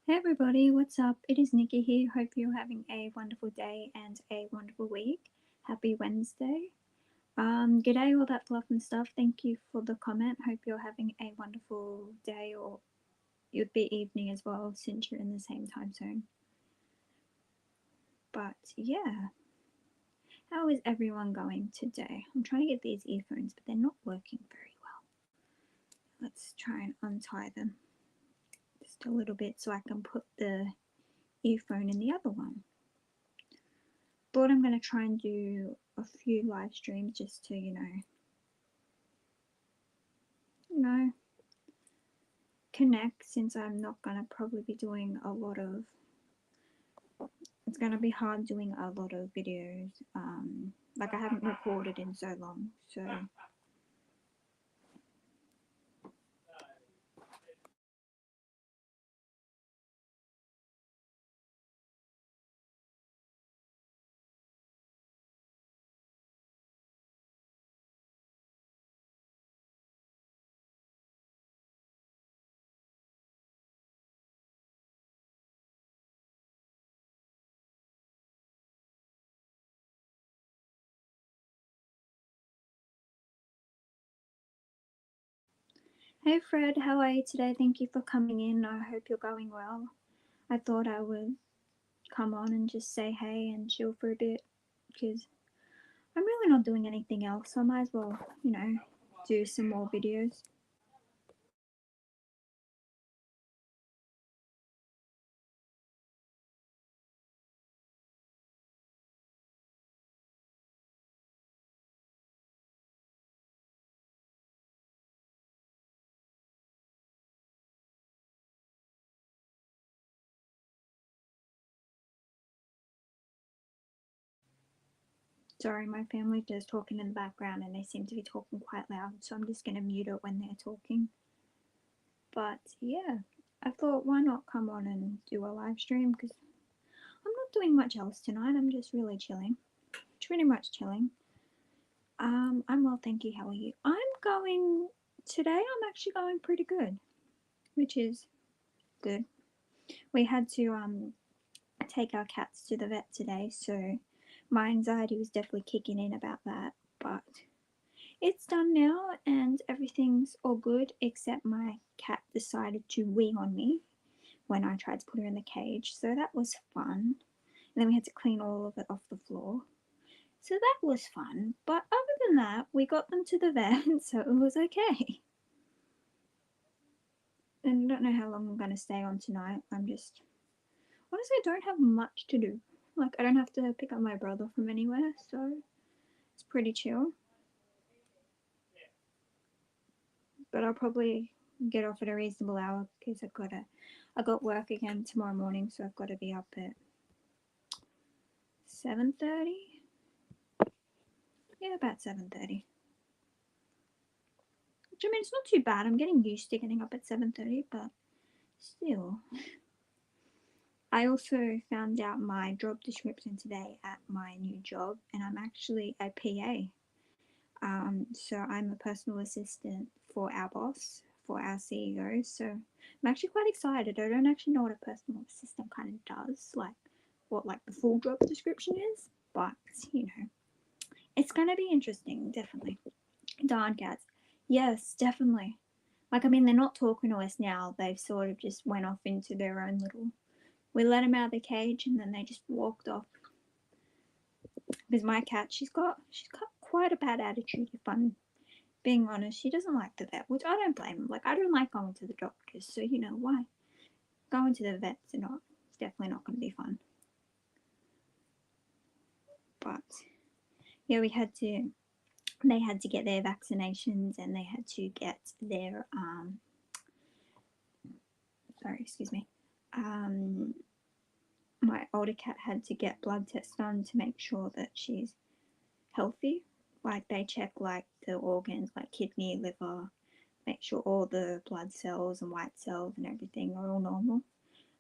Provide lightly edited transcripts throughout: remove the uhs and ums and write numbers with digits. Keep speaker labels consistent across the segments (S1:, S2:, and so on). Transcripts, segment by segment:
S1: Hey everybody, what's up? It is Nikki here. Hope you're having a wonderful day and a wonderful week. Happy Wednesday. G'day, all that fluff and stuff. Thank you for the comment. Hope you're having a wonderful day, or it would be evening as well since you're in the same time zone. But yeah, how is everyone going today? I'm trying to get these earphones, but they're not working very well. Let's try and untie them just a little bit so I can put the earphone in the other one. Thought I'm going to try and do a few live streams just to, connect, since I'm not going to probably be doing a lot of, it's going to be hard doing a lot of videos. Like I haven't recorded in so long, so. Hey Fred, how are you today? Thank you for coming in. I hope you're going well. I thought I would come on and just say hey and chill for a bit, because I'm really not doing anything else, so I might as well, do some more videos. Sorry, my family's just talking in the background and they seem to be talking quite loud, so I'm just going to mute it when they're talking. But yeah, I thought why not come on and do a live stream, because I'm not doing much else tonight. I'm just really chilling. Pretty much chilling. I'm well, thank you. How are you? Today I'm actually going pretty good, which is good. We had to take our cats to the vet today, so my anxiety was definitely kicking in about that, but it's done now and everything's all good, except my cat decided to wee on me when I tried to put her in the cage, so that was fun. And then we had to clean all of it off the floor, so that was fun. But other than that, we got them to the vet, so it was okay. And I don't know how long I'm going to stay on tonight. Honestly, I don't have much to do. Like, I don't have to pick up my brother from anywhere, so it's pretty chill. But I'll probably get off at a reasonable hour because I got work again tomorrow morning, so I've got to be up at 7:30. Yeah, about 7:30. Which, I mean, it's not too bad. I'm getting used to getting up at 7:30, but still. I also found out my job description today at my new job, and I'm actually a PA. So I'm a personal assistant for our boss, for our CEO. So I'm actually quite excited. I don't actually know what a personal assistant kind of does, like what like the full job description is, but it's gonna be interesting, definitely. Darn cats. Yes, definitely. Like, I mean, they're not talking to us now. They've sort of just went off into their own little. We let them out of the cage, and then they just walked off. Because my cat, she's got quite a bad attitude. If I'm being honest, she doesn't like the vet, which I don't blame her. Like, I don't like going to the doctors, so why? Going to the vets it's definitely not going to be fun. But yeah, they had to get their vaccinations, and they had to get their sorry, excuse me. My older cat had to get blood tests done to make sure that she's healthy. Like, they check like the organs, like kidney, liver, make sure all the blood cells and white cells and everything are all normal.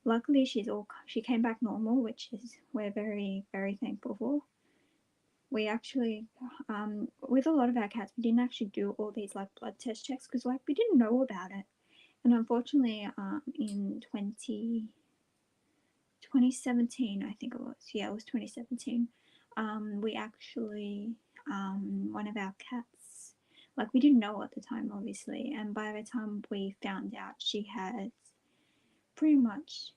S1: Luckily, she came back normal, which is we're very, very thankful for. We actually, with a lot of our cats, we didn't actually do all these like blood test checks because like we didn't know about it. And unfortunately, in 2017, I think it was. Yeah, it was 2017. We actually, one of our cats, like we didn't know at the time, obviously, and by the time we found out, she had pretty much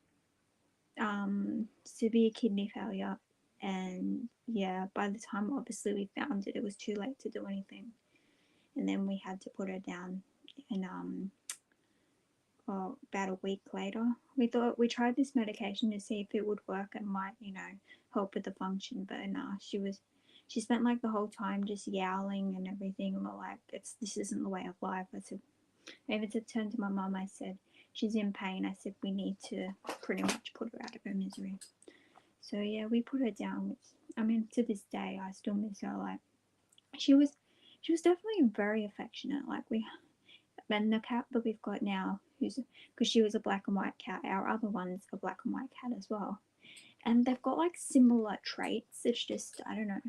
S1: severe kidney failure. And yeah, by the time obviously we found it, it was too late to do anything. And then we had to put her down. And about a week later, we tried this medication to see if it would work and might, help with the function. But nah, she spent like the whole time just yowling and everything. And we're like, this isn't the way of life. I even turned to my mum. I said, she's in pain. I said, we need to pretty much put her out of her misery. So yeah, we put her down. Which, I mean, to this day, I still miss her. Like, she was definitely very affectionate. Like and the cat that we've got now, because she was a black and white cat. Our other one's a black and white cat as well, and they've got like similar traits. It's just, I don't know.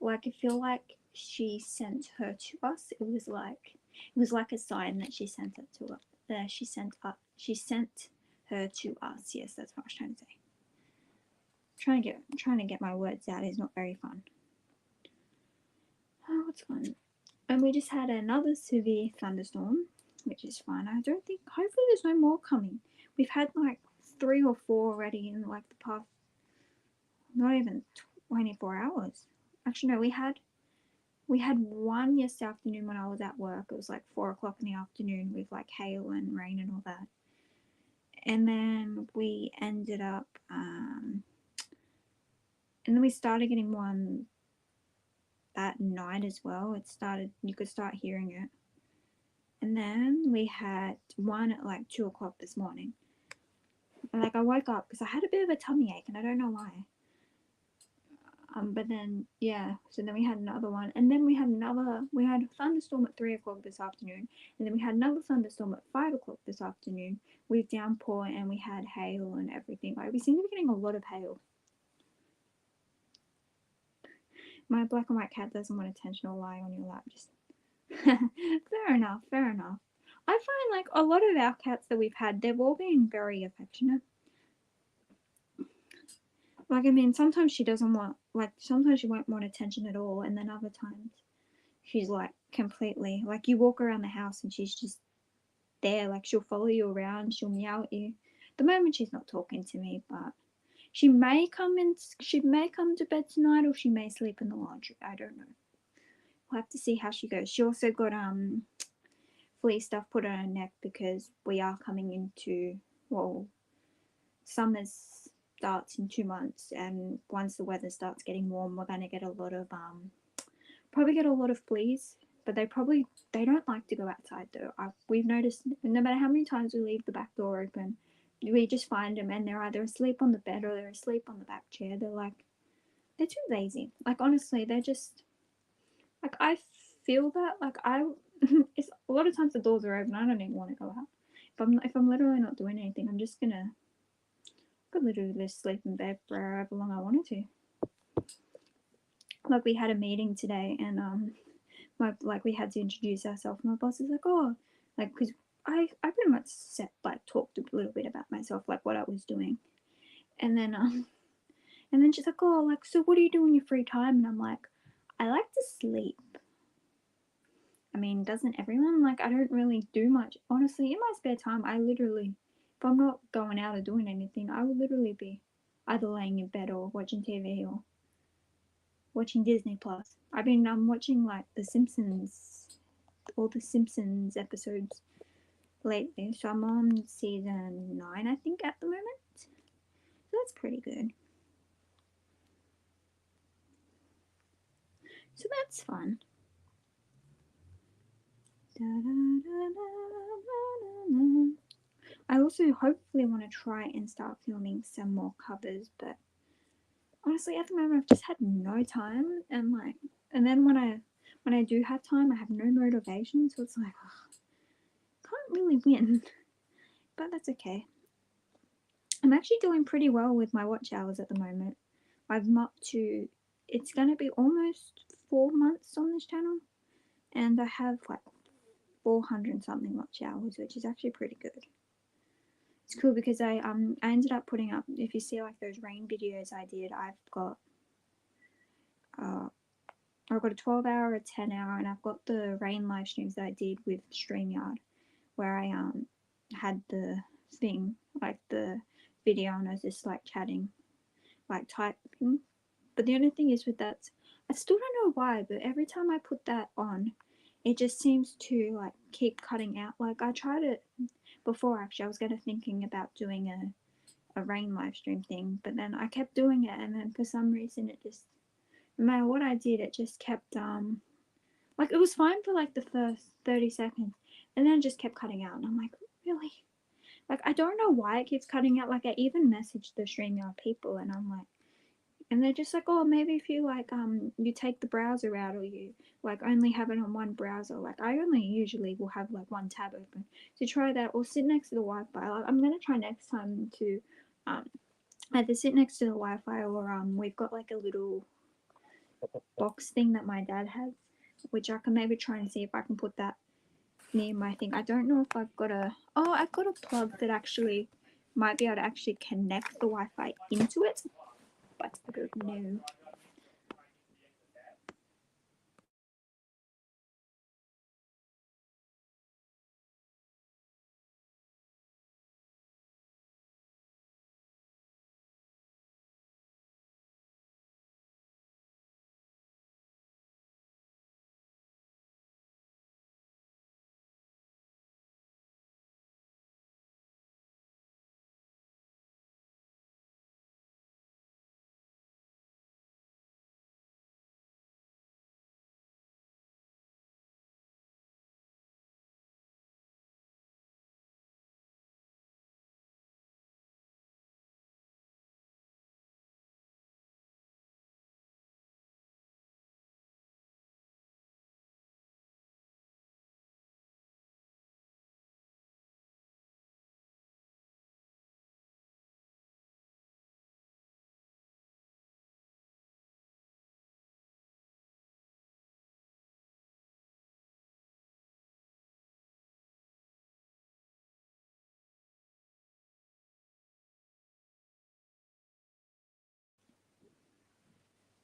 S1: Like, I feel like she sent her to us. It was like a sign that she sent it to us. She sent her to us. Yes, that's what I was trying to say. Trying to get my words out is not very fun. Oh, what's fun? And we just had another severe thunderstorm, which is fine. Hopefully there's no more coming. We've had like 3 or 4 already in like the past, not even 24 hours. Actually, no, we had one yesterday afternoon when I was at work. It was like 4 o'clock in the afternoon with like hail and rain and all that. And then we ended up, and then we started getting one that night as well. You could start hearing it. And then we had one at like 2 o'clock this morning. And like I woke up because I had a bit of a tummy ache and I don't know why. But then yeah, so then we had another one, and then we had a thunderstorm at 3 o'clock this afternoon, and then we had another thunderstorm at 5 o'clock this afternoon with downpour, and we had hail and everything. Like, we seem to be getting a lot of hail. My black and white cat doesn't want attention or lie on your lap. Just fair enough. I find like a lot of our cats that we've had, they've all been very affectionate. Like, I mean, sometimes she won't want attention at all, and then other times she's like completely, like, you walk around the house and she's just there. Like, she'll follow you around, she'll meow at you. At the moment she's not talking to me, but she may come to bed tonight, or she may sleep in the laundry. I don't know. We'll have to see how she goes. She also got flea stuff put on her neck because we are coming into, well, summer starts in 2 months, and once the weather starts getting warm, we're going to get a lot of fleas. But they don't like to go outside though. We've noticed no matter how many times we leave the back door open, we just find them, and they're either asleep on the bed or they're asleep on the back chair. They're too lazy. Like, honestly, they're just, like, I feel that, like, it's a lot of times the doors are open. I don't even want to go out. If I'm literally not doing anything, I could literally just sleep in bed for however long I wanted to. Like, we had a meeting today, and we had to introduce ourselves. My boss is like, oh, like, because I pretty much talked a little bit about myself, like what I was doing, and then she's like, oh, like, so what do you do in your free time? And I'm like, I like to sleep. I mean, doesn't everyone? Like, I don't really do much. Honestly, in my spare time, if I'm not going out or doing anything, I would literally be either laying in bed or watching TV or watching Disney Plus. I've been watching like all the Simpsons episodes lately. So I'm on season 9, I think, at the moment. So that's pretty good. So that's fun. I also hopefully want to try and start filming some more covers, but honestly at the moment I've just had no time, and then when I do have time, I have no motivation, so it's like, can't really win. But that's okay. I'm actually doing pretty well with my watch hours at the moment. I'm up to, it's going to be almost 4 months on this channel, and I have like 400 something watch hours, which is actually pretty good. cool because I ended up putting up, if you see like those rain videos I did, I've got a 12-hour, a 10-hour, and I've got the rain live streams that I did with StreamYard, where I had the thing, like the video, and I was just like chatting, like typing. But the only thing is with that, I still don't know why, but every time I put that on, it just seems to like keep cutting out. Like I tried it before, actually. I was gonna thinking about doing a rain live stream thing, but then I kept doing it, and then for some reason it just, no matter what I did, it just kept like it was fine for like the first 30 seconds, and then it just kept cutting out, and I'm like, really? Like I don't know why it keeps cutting out. Like I even messaged the StreamYard people, and I'm like, and they're just like, oh, maybe if you like you take the browser out, or you like only have it on one browser. Like I only usually will have like one tab open, so try that, or sit next to the Wi-Fi. Like, I'm gonna try next time to either sit next to the Wi-Fi, or we've got like a little box thing that my dad has, which I can maybe try and see if I can put that near my thing. I don't know if I've got I've got a plug that actually might be able to actually connect the Wi-Fi into it, but I don't know.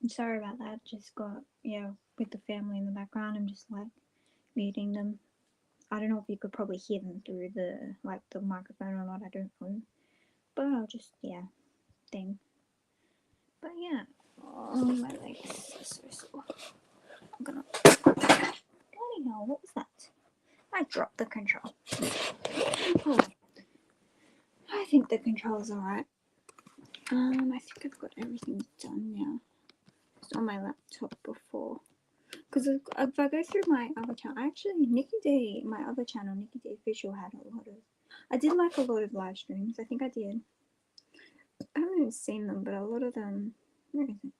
S1: I'm sorry about that. Just got, with the family in the background. I'm just like muting them. I don't know if you could probably hear them through the microphone or not. I don't know, but I'll just thing. But yeah, oh, my legs are so sore. I'm gonna. Bloody hell! What was that? I dropped the control. Oh, I think the control's alright. I think I've got everything done now. It's on my laptop before. Because if I go through my other channel, actually, my other channel, Nikki D Official, had a lot of. I did like a lot of live streams. I think I did. I haven't even seen them, but a lot of them. Where is it?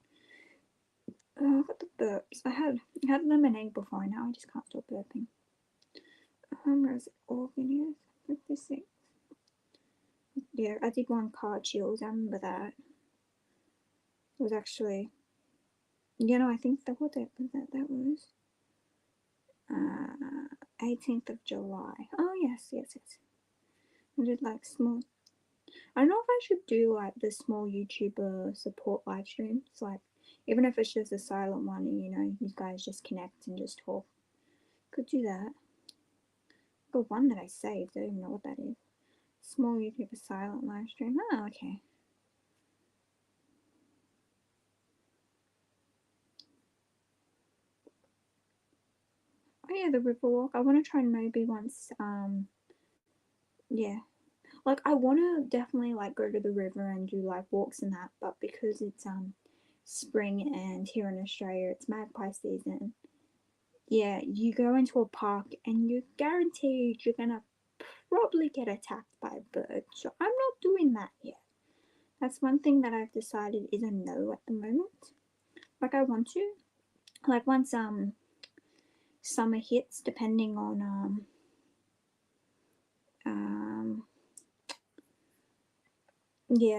S1: Oh, I got the burps. I had lemonade before, now I just can't stop burping. Where is it? All videos. 56. Yeah, I did one car chills. I remember that. It was actually. I think that was 18th of July. Oh yes. I did like small. I don't know if I should do like the small YouTuber support live streams, like even if it's just a silent one, and you guys just connect and just talk. Could do that. The one that I saved, I don't even know what that is. Small YouTuber silent live stream. Oh, okay. Oh yeah, the Riverwalk. I want to try maybe once. Yeah, like I want to definitely like go to the river and do like walks and that, but because it's spring and here in Australia it's magpie season. Yeah, you go into a park and you're guaranteed you're gonna probably get attacked by a bird. So I'm not doing that yet. That's one thing that I've decided is a no at the moment. Like I want to, like once summer hits, depending on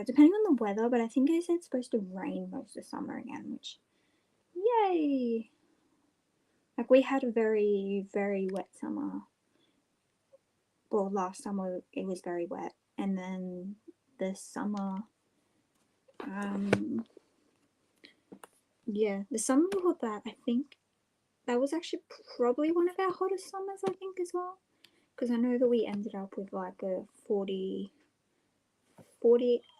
S1: depending on the weather. But I think they said it's supposed to rain most of summer again, which yay! Like we had a very very wet summer well, last summer it was very wet, and then this summer, yeah, the summer before that, I think that was actually probably one of our hottest summers, I think, as well, because I know that we ended up with like a 48-degree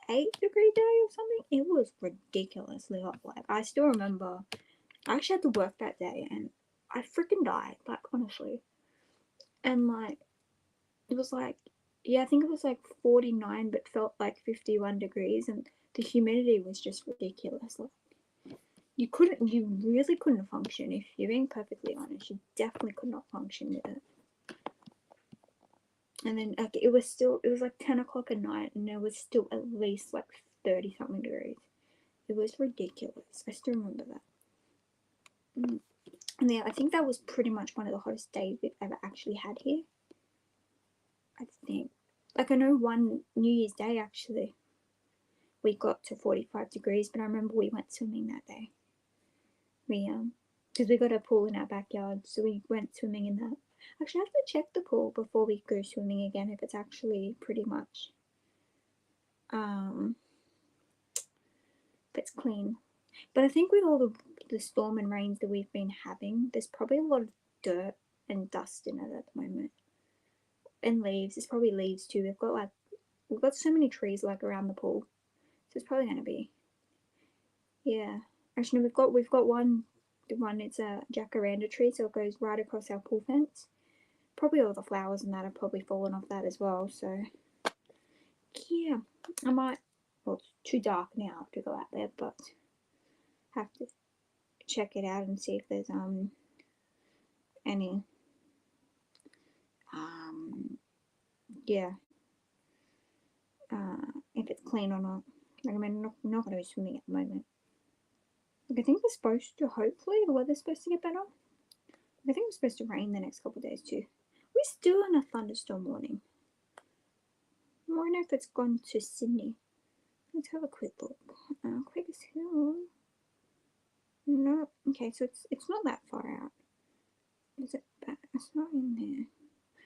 S1: day or something. It was ridiculously hot. Like, I still remember I actually had to work that day, and I freaking died, like, honestly. And like, it was like, yeah, I think it was like 49, but felt like 51 degrees, and the humidity was just ridiculous. Like, you really couldn't function. If you're being perfectly honest, you definitely could not function with it. And then like, it was like 10 o'clock at night, and it was still at least like 30 something degrees. It was ridiculous. I still remember that. And yeah, I think that was pretty much one of the hottest days we've ever actually had here. I think. Like, I know one New Year's Day, actually, we got to 45 degrees, but I remember we went swimming that day. Because we got a pool in our backyard, so we went swimming in that. Actually, I have to check the pool before we go swimming again if it's actually pretty much, if it's clean. But I think with all the storm and rains that we've been having, there's probably a lot of dirt and dust in it at the moment. And leaves. There's probably leaves too. We've got so many trees like around the pool, so it's probably gonna be. Yeah. Actually, no, we've got one. The one, it's a jacaranda tree, so it goes right across our pool fence. Probably all the flowers and that have probably fallen off that as well. So yeah, I might. Well, it's too dark now to go out there, but have to check it out and see if there's any yeah if it's clean or not. Like, I mean, I'm not going to be swimming at the moment. Like, I think we're supposed to, hopefully, the weather's supposed to get better. I think it's supposed to rain the next couple of days too. We're still in a thunderstorm warning. I wonder if it's gone to Sydney. Let's have a quick look. Quickest hill. No. Okay, so it's not that far out. Is it back? It's not in there.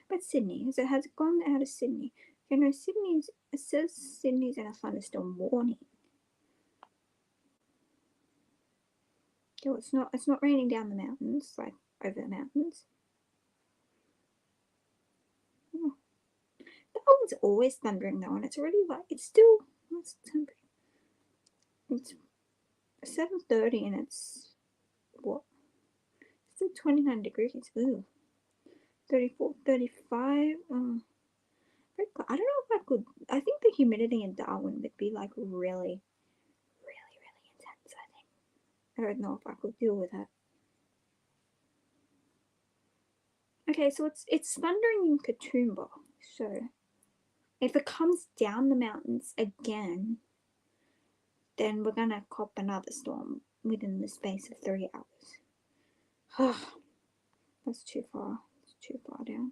S1: But Sydney. Has it gone out of Sydney? Okay, no, Sydney's. It says Sydney's in a thunderstorm warning. Okay, well, it's not raining down the mountains, like over the mountains. Oh. That one's always thundering though, and it's already like it's still what's the temperature? It's 7:30 and it's what? It's still 29 degrees. Ooh. 34, 35. I don't know if I could. I think the humidity in Darwin would be like really, really, really intense. I think. I don't know if I could deal with that. Okay, so it's thundering in Katoomba. So if it comes down the mountains again, then we're gonna cop another storm within the space of 3 hours. That's too far. It's too far down.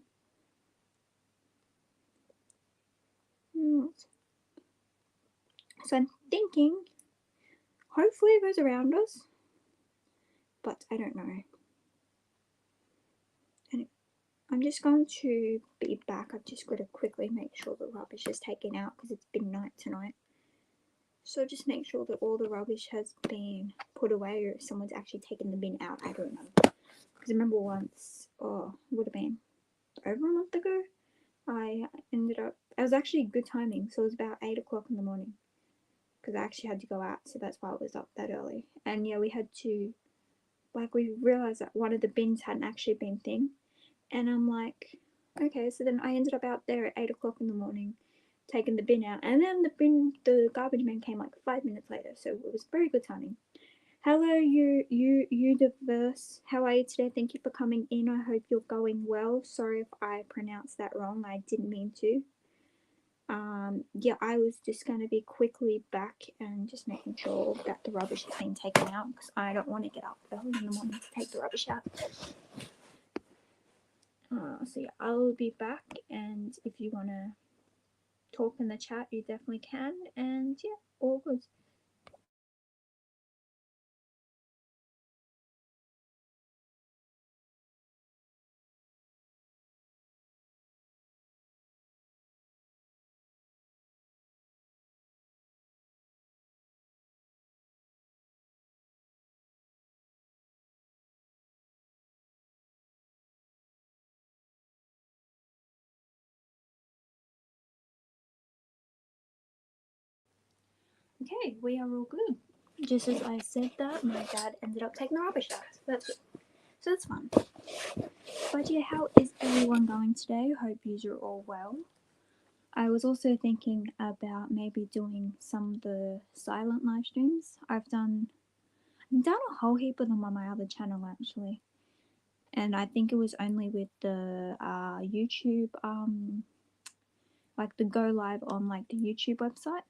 S1: So I'm thinking, hopefully it goes around us, but I don't know. And I'm just going to be back. I've just got to quickly make sure the rubbish is taken out because it's bin night tonight. So just make sure that all the rubbish has been put away, or if someone's actually taken the bin out. I don't know. Because I remember once, it would have been over a month ago, I was actually good timing, so it was about 8 o'clock in the morning. Because I actually had to go out, so that's why I was up that early. And yeah, we had to, like, we realised that one of the bins hadn't actually been thing. And I'm like, okay, so then I ended up out there at 8 o'clock in the morning, taking the bin out. And then the garbage man came like 5 minutes later, so it was very good timing. Hello, Universe. How are you today? Thank you for coming in. I hope you're going well. Sorry if I pronounced that wrong. I didn't mean to. Yeah, I was just going to be quickly back and just making sure that the rubbish has been taken out because I don't want to get up early in the morning to take the rubbish out. So yeah, I'll be back, and if you want to talk in the chat, you definitely can, and yeah, all good. Okay, we are all good. Just as I said that, my dad ended up taking the rubbish out. So that's good. So that's fun. But yeah, how is everyone going today? Hope you are all well. I was also thinking about maybe doing some of the silent live streams. I've done a whole heap of them on my other channel actually. And I think it was only with the YouTube, like the go live on like the YouTube website.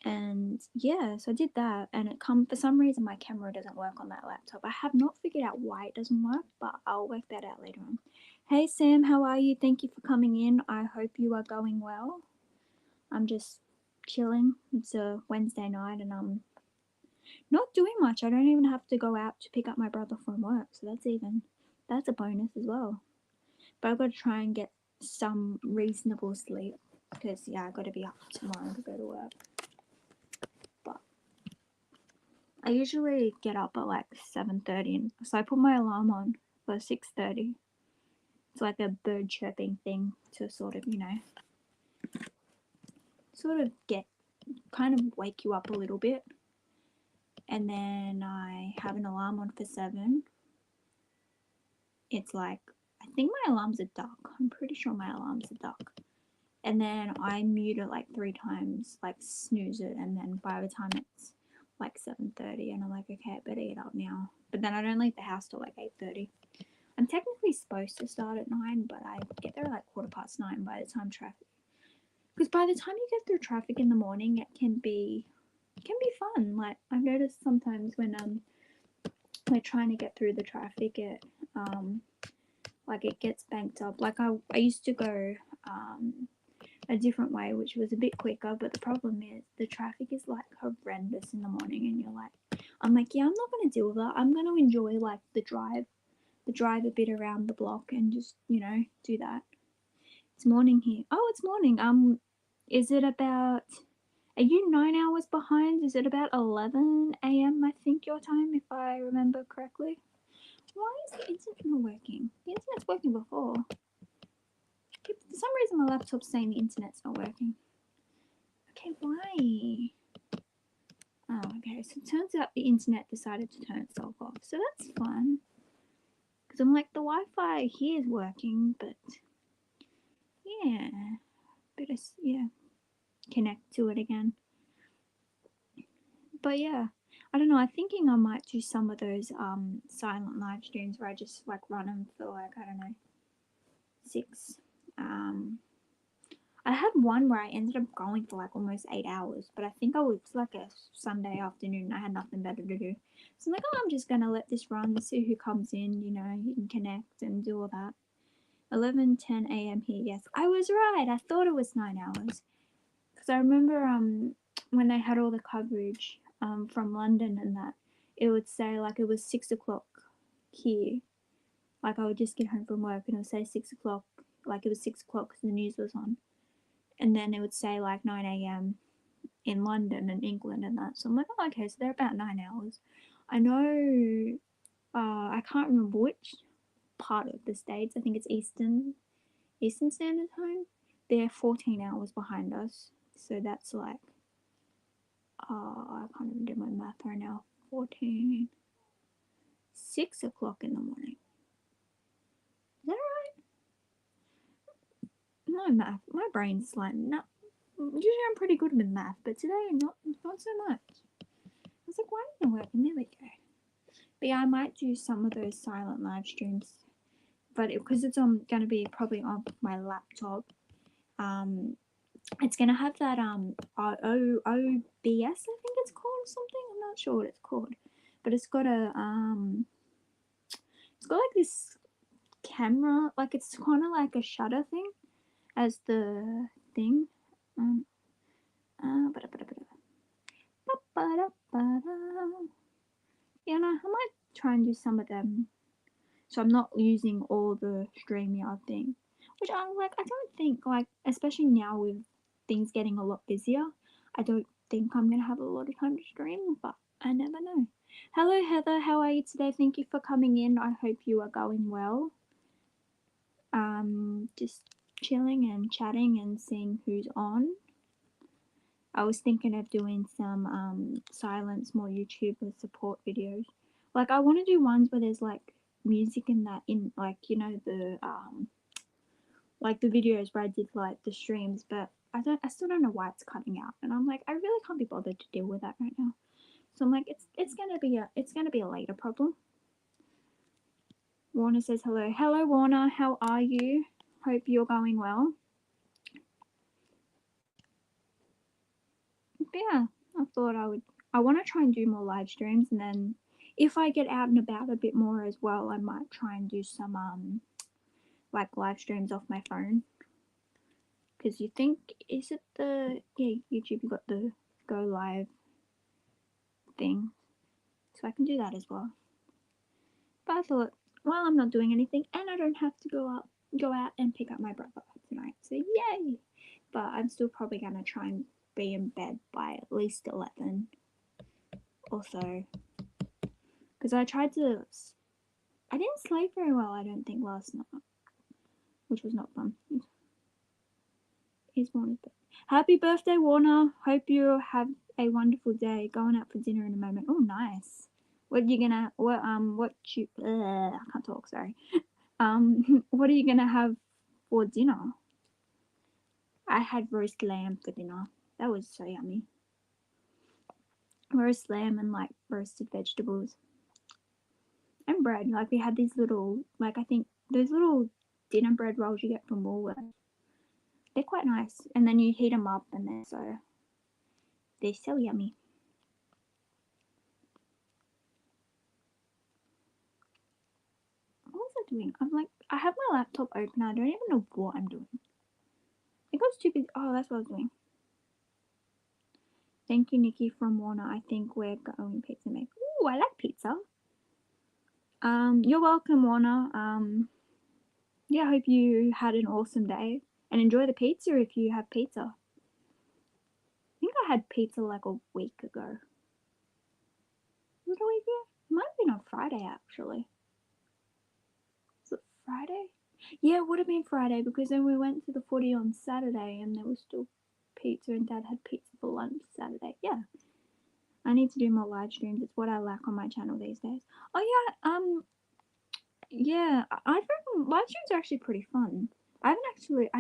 S1: And yeah, so I did that, and for some reason my camera doesn't work on that laptop. I have not figured out why it doesn't work, but I'll work that out later on. Hey Sam, how are you? Thank you for coming in. I hope you are going well. I'm just chilling. It's a Wednesday night and I'm not doing much. I don't even have to go out to pick up my brother from work, so that's a bonus as well. But I've got to try and get some reasonable sleep because yeah, I got to be up tomorrow to go to work. I usually get up at like 7:30, so I put my alarm on for 6:30. It's like a bird chirping thing to sort of, kind of wake you up a little bit. And then I have an alarm on for 7. It's like, I think my alarms are duck. I'm pretty sure my alarms are duck. And then I mute it like 3 times, like snooze it, and then by the time it's like 7:30 and I'm like, okay, I better get up now. But then I don't leave the house till like 8:30. I'm technically supposed to start at 9, but I get there at like 9:15 by the time traffic. Because by the time you get through traffic in the morning, it can be fun. Like I've noticed sometimes when we're trying to get through the traffic, it gets banked up. Like I used to go a different way, which was a bit quicker, but the problem is the traffic is like horrendous in the morning, and I'm like, yeah, I'm not gonna deal with that. I'm gonna enjoy like the drive a bit around the block and just do that. It's morning here. Oh, it's morning. Is it about? Are you 9 hours behind? Is it about 11 a.m. I think your time, if I remember correctly? Why is the internet not working? The internet's working before. For some reason my laptop's saying the internet's not working. Okay, why? Oh, okay. So it turns out the internet decided to turn itself off. So that's fun. Because I'm like, the Wi-Fi here is working, but yeah, better connect to it again. But yeah, I don't know. I'm thinking I might do some of those silent live streams where I just like run them for like, I don't know, 6. I had one where I ended up going for like almost 8 hours, but I think it's like a Sunday afternoon and I had nothing better to do. So I'm like, oh, I'm just gonna let this run, see who comes in, you can connect and do all that. 11:10 a.m. here. Yes, I was right. I thought it was 9 hours because I remember when they had all the coverage from London and that, it would say like it was 6 o'clock here. Like I would just get home from work and it would say 6 o'clock, like it was 6 o'clock because the news was on, and then it would say like 9 a.m. in London and England and that. So I'm like, oh, okay, so they're about 9 hours. I know. I can't remember which part of the States. I think it's Eastern Standard Time. They're 14 hours behind us. So that's like, I can't even do my math right now. 14. 6 o'clock in the morning. Is that right? No math. My brain's like, no. Usually I'm pretty good with math, but today not so much. I was like, why didn't it work? And there we go. But yeah, I might do some of those silent live streams, but because it's going to be probably on my laptop, it's going to have that OBS, I think it's called something. I'm not sure what it's called, but it's got like this camera, like it's kind of like a shutter thing as the thing. Yeah, no, I might try and do some of them, so I'm not using all the StreamYard thing. Which I don't think, like, especially now with things getting a lot busier, I don't think I'm gonna have a lot of time to stream, but I never know. Hello Heather, how are you today? Thank you for coming in. I hope you are going well. Just chilling and chatting and seeing who's on. I was thinking of doing some silent SmallYoutuber support videos. Like, I want to do ones where there's like music in that, in like, you know, the like the videos where I did like the streams, but I still don't know why it's cutting out, and I'm like, I really can't be bothered to deal with that right now. So I'm like, it's gonna be a later problem. Warner says hello. Hello Warner, how are you? Hope you're going well. But yeah, I thought I want to try and do more live streams, and then if I get out and about a bit more as well, I might try and do some like live streams off my phone. Because you think, is it the, yeah, YouTube, you got the go live thing, so I can do that as well. But I thought, well, I'm not doing anything, and I don't have to go out and pick up my brother tonight, so yay. But I'm still probably gonna try and be in bed by at least 11 or so, because I didn't sleep very well, I don't think, last night, which was not fun. It's Warner's birthday. Happy birthday, Warner. Hope you have a wonderful day. Going out for dinner in a moment. Oh, nice. What are you gonna? I can't talk. Sorry. What are you gonna have for dinner? I had roast lamb for dinner. That was so yummy. Roast lamb and like roasted vegetables and bread. Like we had these little, like I think those little dinner bread rolls you get from Woolworths. They're quite nice, and then you heat them up, and they're so yummy. What was I doing? I'm like, I have my laptop open. I don't even know what I'm doing. It got too busy. Oh, that's what I was doing. Thank you, Nikki from Warner. I think we're going pizza make. Ooh, I like pizza. You're welcome, Warner. Yeah, I hope you had an awesome day and enjoy the pizza if you have pizza. I think I had pizza like a week ago. Was it a week ago? It might have been on Friday actually. Was it Friday? Yeah, it would have been Friday because then we went to the footy on Saturday and there was still pizza, and Dad had pizza for lunch Saturday. Yeah. I need to do more live streams. It's what I lack on my channel these days. Oh yeah, I reckon live streams are actually pretty fun. I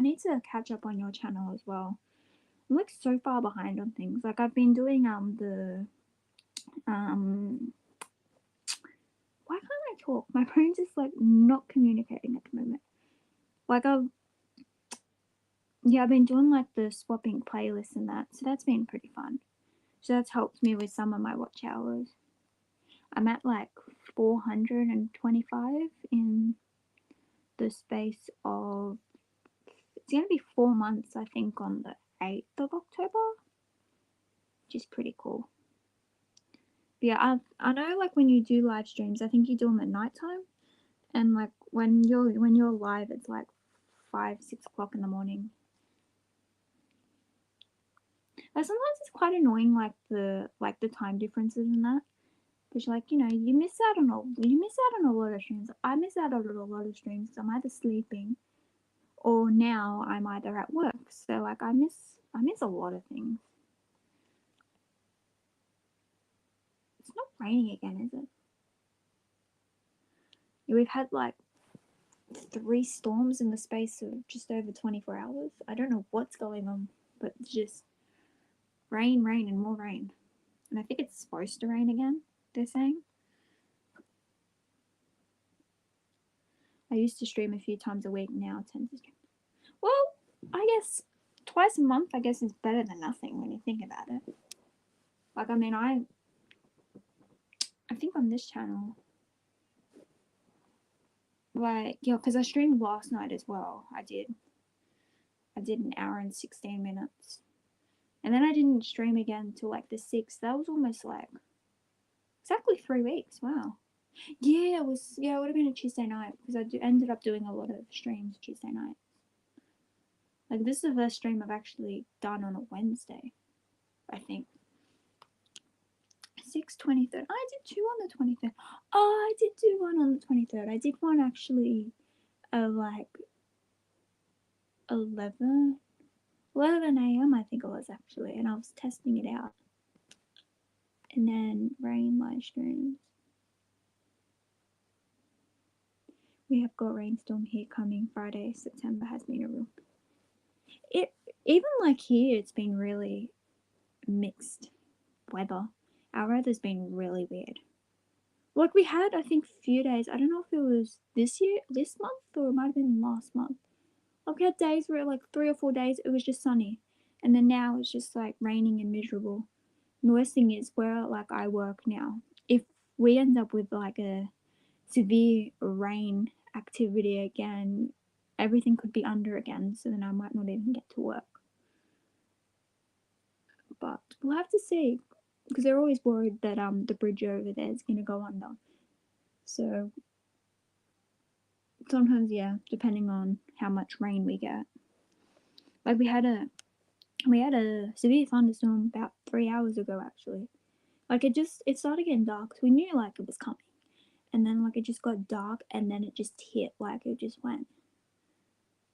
S1: need to catch up on your channel as well. I'm like so far behind on things. Like I've been doing why can't I talk? My brain's just like not communicating at the moment. Like I've been doing like the swapping playlists and that, so that's been pretty fun. So that's helped me with some of my watch hours. I'm at like 425 in the space of, it's going to be 4 months, I think, on the 8th of October, which is pretty cool. But yeah, I know like when you do live streams, I think you do them at night time, and like when you're live, it's like 5-6 o'clock in the morning. But sometimes it's quite annoying, like the time differences and that. Because like, you know, you miss out on a lot of streams. I miss out on a lot of streams because I'm either sleeping or now I'm either at work. So like I miss a lot of things. It's not raining again, is it? Yeah, we've had like 3 storms in the space of just over 24 hours. I don't know what's going on, but it's just rain, and more rain. And I think it's supposed to rain again, they're saying. I used to stream a few times a week, now I tend to stream. Well, I guess twice a month, I guess, is better than nothing when you think about it. Like, I mean, I think on this channel, like, yeah, because I streamed last night as well. I did an hour and 16 minutes. And then I didn't stream again until like the 6th. That was almost like exactly 3 weeks. Wow. Yeah, it would have been a Tuesday night because I ended up doing a lot of streams Tuesday night. Like, this is the first stream I've actually done on a Wednesday, I think. 23rd. I did 2 on the 23rd. Oh, I did do one on the 23rd. I did one actually like 11 11 a.m. I think it was actually, and I was testing it out. And then rain live streams. We have got rainstorm here coming Friday. September has been a real. It even like here, it's been really mixed weather. Our weather's been really weird. Like we had, I think, a few days. I don't know if it was this month, or it might have been last month. Like we had days where like 3 or 4 days it was just sunny, and then now it's just like raining and miserable. And the worst thing is where like I work now. If we end up with like a severe rain activity again, everything could be under again. So then I might not even get to work. But we'll have to see, because they're always worried that the bridge over there is gonna go under. So sometimes, yeah, depending on how much rain we get. Like we had a severe thunderstorm about 3 hours ago actually. Like it started getting dark, so we knew like it was coming. And then like it just got dark, and then it just hit, like it just went.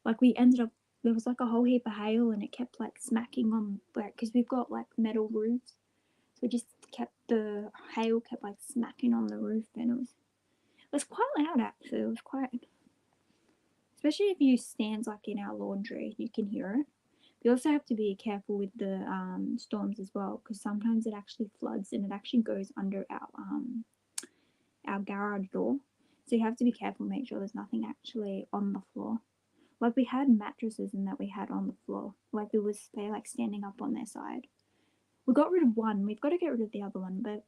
S1: Like we ended up, there was like a whole heap of hail, and it kept like smacking on, like, because we've got like metal roofs, so it just kept, the hail kept like smacking on the roof, and it was quite loud actually. It was quite, especially if you stand like in our laundry, you can hear it. You also have to be careful with the storms as well, because sometimes it actually floods and it actually goes under our garage door. So you have to be careful, make sure there's nothing actually on the floor. Like we had mattresses and that we had on the floor. Like they like standing up on their side. We got rid of one. We've got to get rid of the other one, but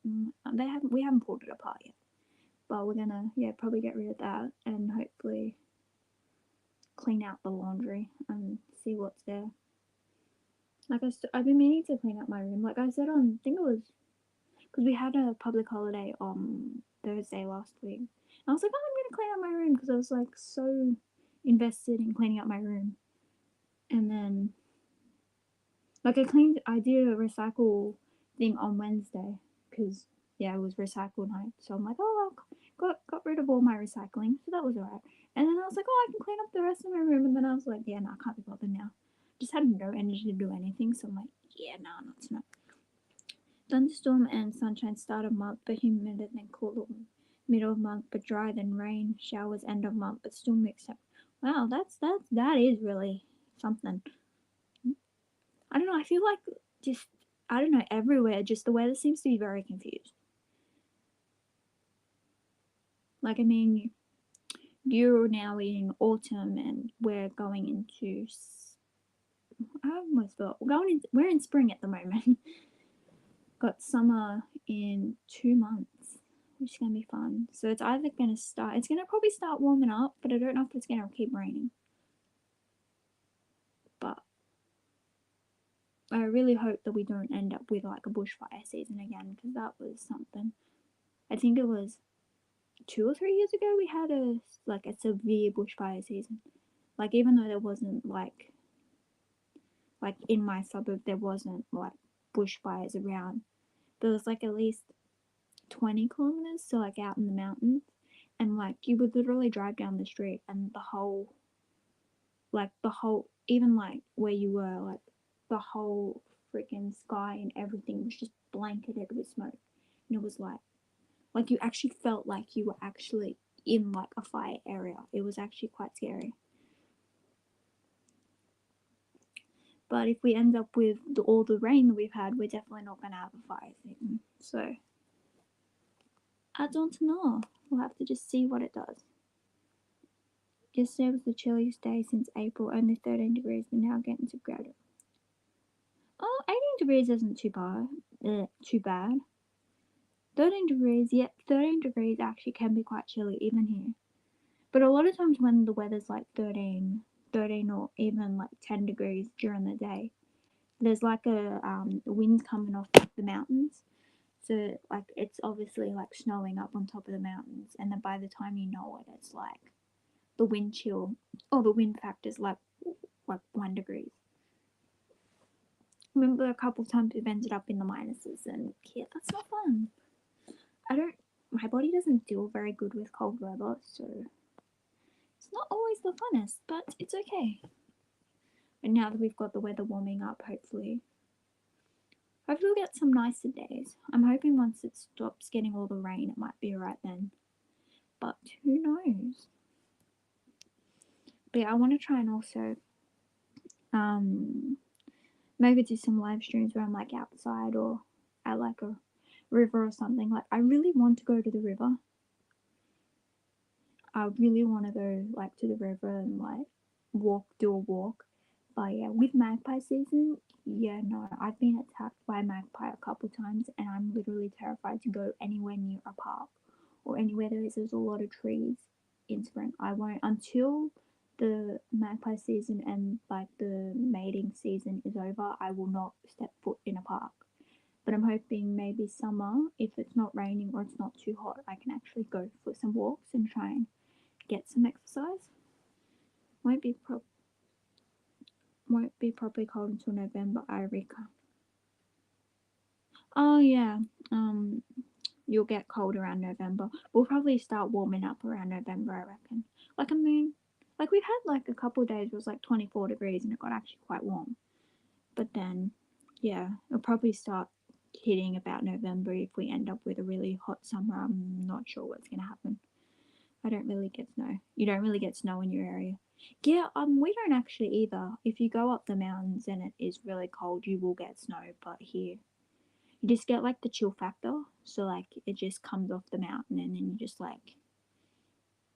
S1: we haven't pulled it apart yet. But we're gonna probably get rid of that and hopefully clean out the laundry and see what's there. Like I've been meaning to clean out my room. Like I said on, I think it was, because we had a public holiday on Thursday last week. And I was like, oh, I'm gonna clean out my room, because I was like so invested in cleaning out my room. And then like I did a recycle thing on Wednesday, because it was recycle night. So I'm like, oh, I got rid of all my recycling, so that was alright. And then I was like, oh, I can clean up the rest of my room. And then I was like, yeah, no, I can't be bothered now. Just had no energy to do anything, so I'm like, yeah, no, not tonight. Thunderstorm and sunshine start of month, but humid, then cool middle of month, but dry, then rain, showers end of month, but still mixed up. Wow, that is really something. I don't know, I feel like just, I don't know, everywhere, just the weather seems to be very confused. Like, I mean, you're now in autumn and we're going into, I almost thought, we're in spring at the moment. Got summer in 2 months, which is going to be fun. So it's either going to start, it's going to probably start warming up, but I don't know if it's going to keep raining. But I really hope that we don't end up with like a bushfire season again, because that was something. I think it was 2 or 3 years ago we had a severe bushfire season. Like even though there wasn't like in my suburb there wasn't like bushfires around, there was like at least 20 kilometers, so like out in the mountains, and like you would literally drive down the street and the whole even like where you were, like the whole freaking sky and everything was just blanketed with smoke, and it was like you actually felt like you were actually in like a fire area. It was actually quite scary. But if we end up with all the rain that we've had, we're definitely not going to have a fire season. So I don't know. We'll have to just see what it does. Yesterday was the chilliest day since April, only 13 degrees, but now getting to graduate. Oh, 18 degrees isn't too bad. 13 degrees, 13 degrees actually can be quite chilly even here. But a lot of times when the weather's like 13 or even like 10 degrees during the day, there's like a wind coming off the mountains. So like it's obviously like snowing up on top of the mountains, and then by the time you know it, it's like the wind chill or the wind factor's like 1 degree. Remember a couple of times we've ended up in the minuses, and that's not fun. My body doesn't deal very good with cold weather, so it's not always the funnest, but it's okay. And now that we've got the weather warming up, hopefully we'll get some nicer days. I'm hoping once it stops getting all the rain, it might be alright then. But who knows? But yeah, I want to try and also maybe do some live streams where I'm like outside or at like a river or something. Like I really want to go to the river. I really want to go like to the river and like do a walk. But yeah, with magpie season, yeah, no, I've been attacked by a magpie a couple times, and I'm literally terrified to go anywhere near a park or anywhere there's a lot of trees in spring. I won't until the magpie season and like the mating season is over. I will not step foot in a park. But I'm hoping maybe summer, if it's not raining or it's not too hot, I can actually go for some walks and try and get some exercise. Won't be properly cold until November, I reckon. Oh yeah, you'll get cold around November. We'll probably start warming up around November, I reckon. Like like we've had like a couple of days where it was like 24 degrees and it got actually quite warm. But then, yeah, it'll probably start hitting about November if we end up with a really hot summer. I'm not sure what's gonna happen. I don't really get snow. You don't really get snow in your area. Yeah, we don't actually either. If you go up the mountains and it is really cold, you will get snow. But here, you just get like the chill factor. So like it just comes off the mountain and then you just like,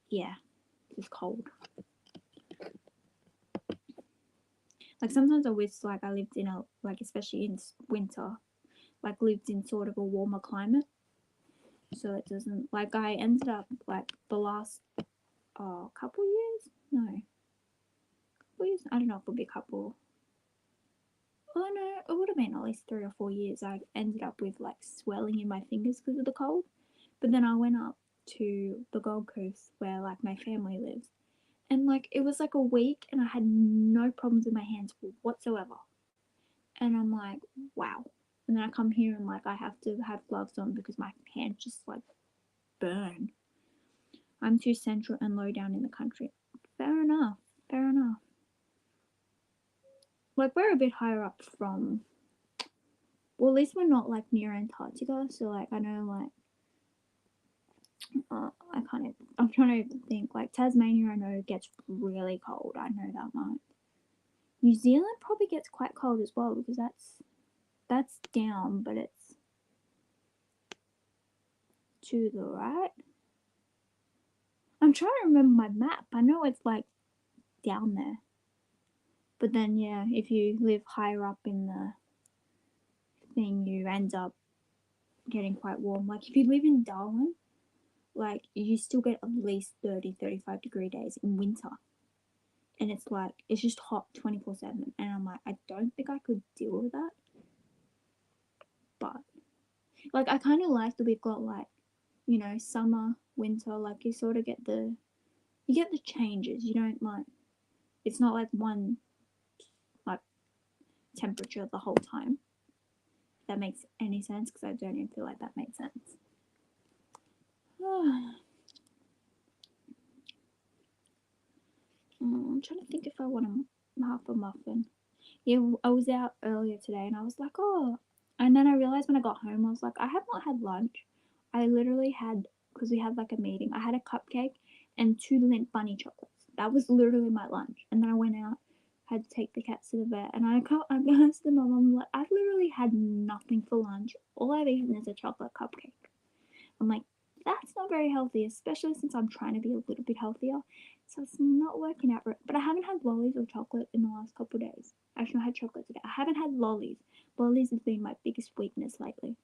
S1: yeah, it's cold. Like sometimes I wish like I lived in a like especially in winter, like lived in sort of a warmer climate. So it doesn't like I ended up like the last couple years, no, couple years. I don't know if it'll be a couple. Oh no, it would have been at least 3 or 4 years. I ended up with like swelling in my fingers because of the cold. But then I went up to the Gold Coast where like my family lives, and like it was like a week, and I had no problems with my hands whatsoever. And I'm like, wow. And then I come here and like I have to have gloves on because my hands just like burn. I'm too central and low down in the country. Fair enough. Fair enough. Like we're a bit higher up from. Well, at least we're not like near Antarctica, so like I know like I can't even, I'm trying to think like Tasmania I know gets really cold. I know that much. New Zealand probably gets quite cold as well because that's down, but it's to the right. I'm trying to remember my map. I know it's like down there. But then yeah, if you live higher up in the thing, you end up getting quite warm. Like if you live in Darwin, like you still get at least 30-35 degree days in winter. And it's like it's just hot 24/7, and I'm like I don't think I could deal with that. But like I kind of like that we've got like summer, winter, like you sort of get the changes. You don't like it's not like one like temperature the whole time. If that makes any sense, because I don't even feel like that made sense. I'm trying to think if I want to half a muffin. Yeah, I was out earlier today and I was like, oh. And then I realized when I got home, I was like, I have not had lunch. I literally had, because we had like a meeting, I had a cupcake and 2 Lindt bunny chocolates. That was literally my lunch. And then I went out, had to take the cats to the vet, and I asked my mum, I'm like, I've literally had nothing for lunch. All I've eaten is a chocolate cupcake. I'm like, that's not very healthy, especially since I'm trying to be a little bit healthier. So it's not working out right. But I haven't had lollies or chocolate in the last couple of days. Actually, I had chocolate today. I haven't had lollies. Lollies has been my biggest weakness lately.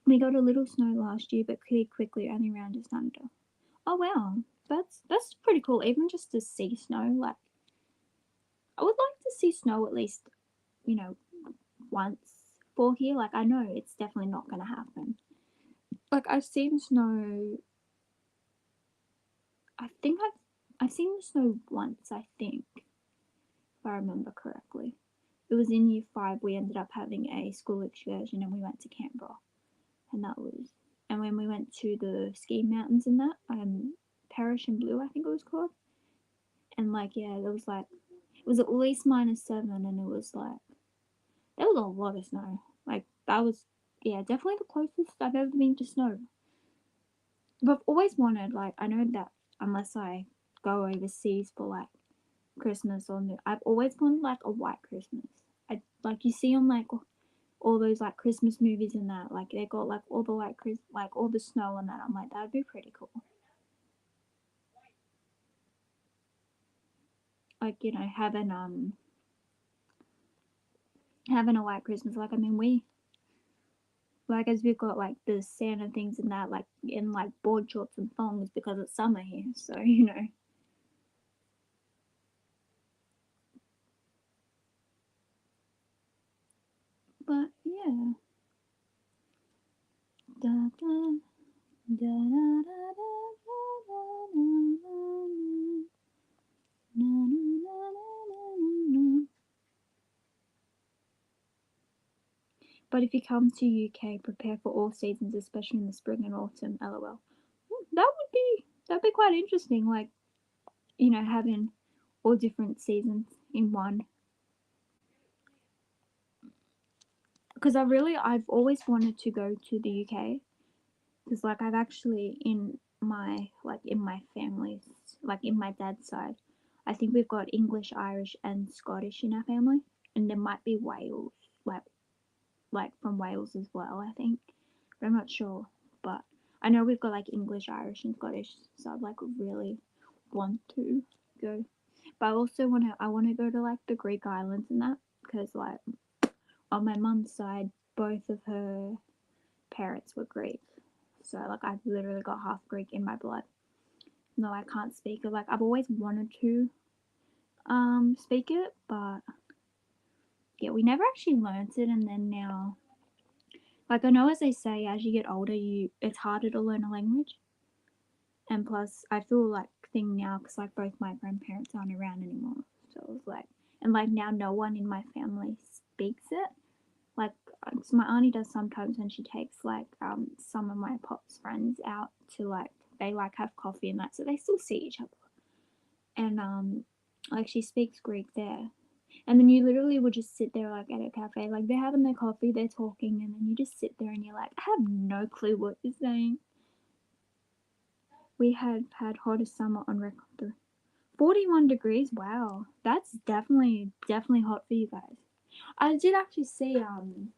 S1: We got a little snow last year, but pretty quickly, only around just under. Oh wow, that's pretty cool. Even just to see snow, like I would like to see snow at least, once for here. Like I know it's definitely not gonna happen. Like I've seen snow. I think I've seen the snow once. I think, if I remember correctly, it was in year 5. We ended up having a school excursion and we went to Canberra, and that was. And when we went to the ski mountains and that, Parish and Blue, I think it was called. And like yeah, there was like It was at least -7, and it was like there was a lot of snow. Like that was, yeah, definitely the closest I've ever been to snow. But I've always wanted, like, I know that unless I go overseas for like Christmas or New, I've always wanted like a white Christmas. I like you see on like all those like Christmas movies and that, like they got like all the like like all the snow and that. I'm like that'd be pretty cool. Like having a white Christmas. Like I mean we like as we've got like the Santa things and that like in like board shorts and thongs because it's summer here. So you know. But yeah. Da, da, da, da, da, but if you come to UK, prepare for all seasons, especially in the spring and autumn. LOL. That'd be quite interesting. Like having all different seasons in one. Because I've always wanted to go to the UK. Because like I've actually in my family's like in my dad's side, I think we've got English, Irish, and Scottish in our family, and there might be Wales, like from Wales as well. I think, but I'm not sure. But I know we've got like English, Irish, and Scottish, so I'd like really want to go. But I want to go to like the Greek islands and that because like on my mum's side, both of her parents were Greek, so like I've literally got half Greek in my blood. No, I can't speak it. Like I've always wanted to speak it, but yeah, we never actually learnt it. And then now, like I know as they say, as you get older, it's harder to learn a language. And plus, I feel like thing now because like both my grandparents aren't around anymore, so it was like, and like now no one in my family speaks it. Like so my auntie does sometimes when she takes like some of my pop's friends out to like they like have coffee and that, so they still see each other. And like she speaks Greek there. And then you literally would just sit there like at a cafe, like they're having their coffee, they're talking, and then you just sit there and you're like, I have no clue what you're saying. We had hottest summer on record. 41 degrees. Wow, that's definitely hot for you guys. I did actually see when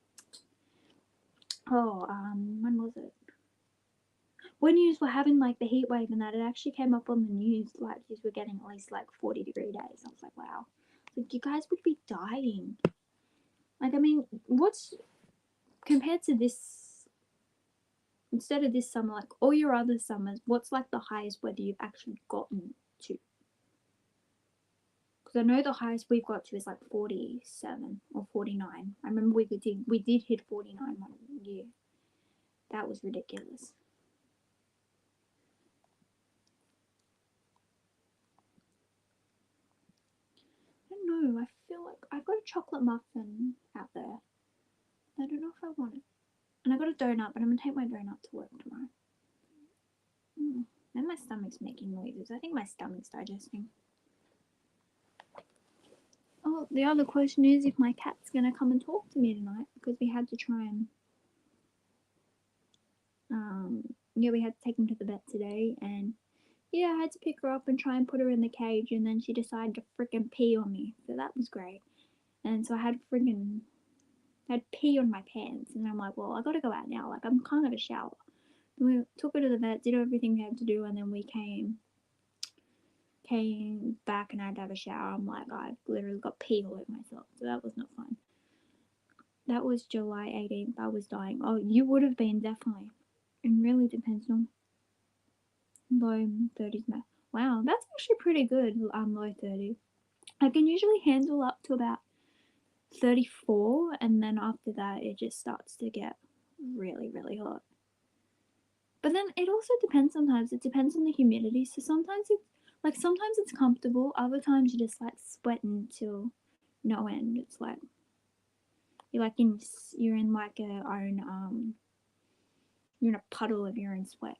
S1: was it? When news were having like the heat wave and that, it actually came up on the news like you were getting at least like 40-degree days. I was like, wow, like you guys would be dying. Like I mean, what's compared to this? Instead of this summer, like all your other summers, what's like the highest weather you've actually gotten to? Because I know the highest we've got to is like 47 or 49. I remember we did hit 49 one year. That was ridiculous. I don't know. I feel like I've got a chocolate muffin out there. I don't know if I want it. And I got a donut, but I'm gonna take my donut to work tomorrow. And my stomach's making noises. I think my stomach's digesting. Oh, the other question is if my cat's gonna come and talk to me tonight because we had to try and yeah, we had to take him to the vet today, and yeah, I had to pick her up and try and put her in the cage, and then she decided to freaking pee on me, so that was great. And so I had pee on my pants, and I'm like, well, I gotta go out now. Like I'm kind of a shower. We took her to the vet, did everything we had to do, and then we came back and I had to have a shower. I'm like, I literally got pee all over myself, so that was not fun. That was July 18th. I was dying. Oh, you would have been definitely. It really depends on low 30s math. Wow, that's actually pretty good. Low 30s. I can usually handle up to about 34, and then after that, it just starts to get really, really hot. But then it also depends sometimes. It depends on the humidity. So sometimes it's comfortable. Other times you're just like sweating till no end. It's like you're in like you're in a puddle of your own sweat.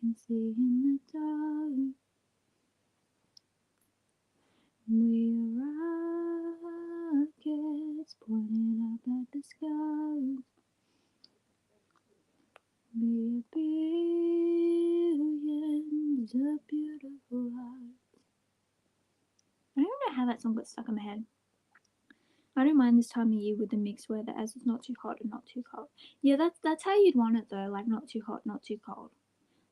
S1: can see in the dark. We are rockets pointing up at the sky. Be a billions of beautiful hearts. I don't know how that song got stuck in my head. I don't mind this time of year with the mixed weather, as it's not too hot and not too cold. Yeah, that's how you'd want it though, like not too hot, not too cold.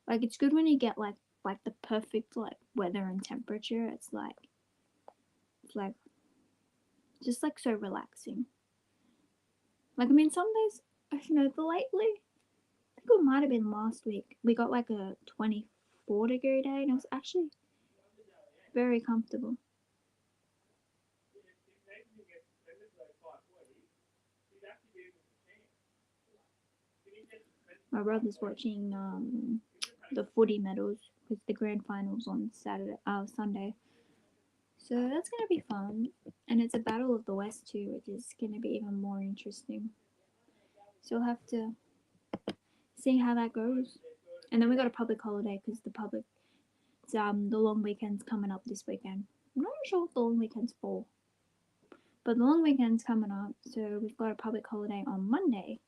S1: Like it's good when you get like the perfect like weather and temperature. It's like just like so relaxing. Like I mean, some days, you know, lately, I think it might have been last week. We got like a 24-degree day, and it was actually very comfortable. My brother's watching the footy medals because the grand finals on Sunday. So that's gonna be fun, and it's a battle of the West too, which is gonna be even more interesting. So we'll have to see how that goes. And then we got a public holiday because the long weekend's coming up this weekend. I'm not sure what the long weekend's for, but the long weekend's coming up, so we've got a public holiday on Monday,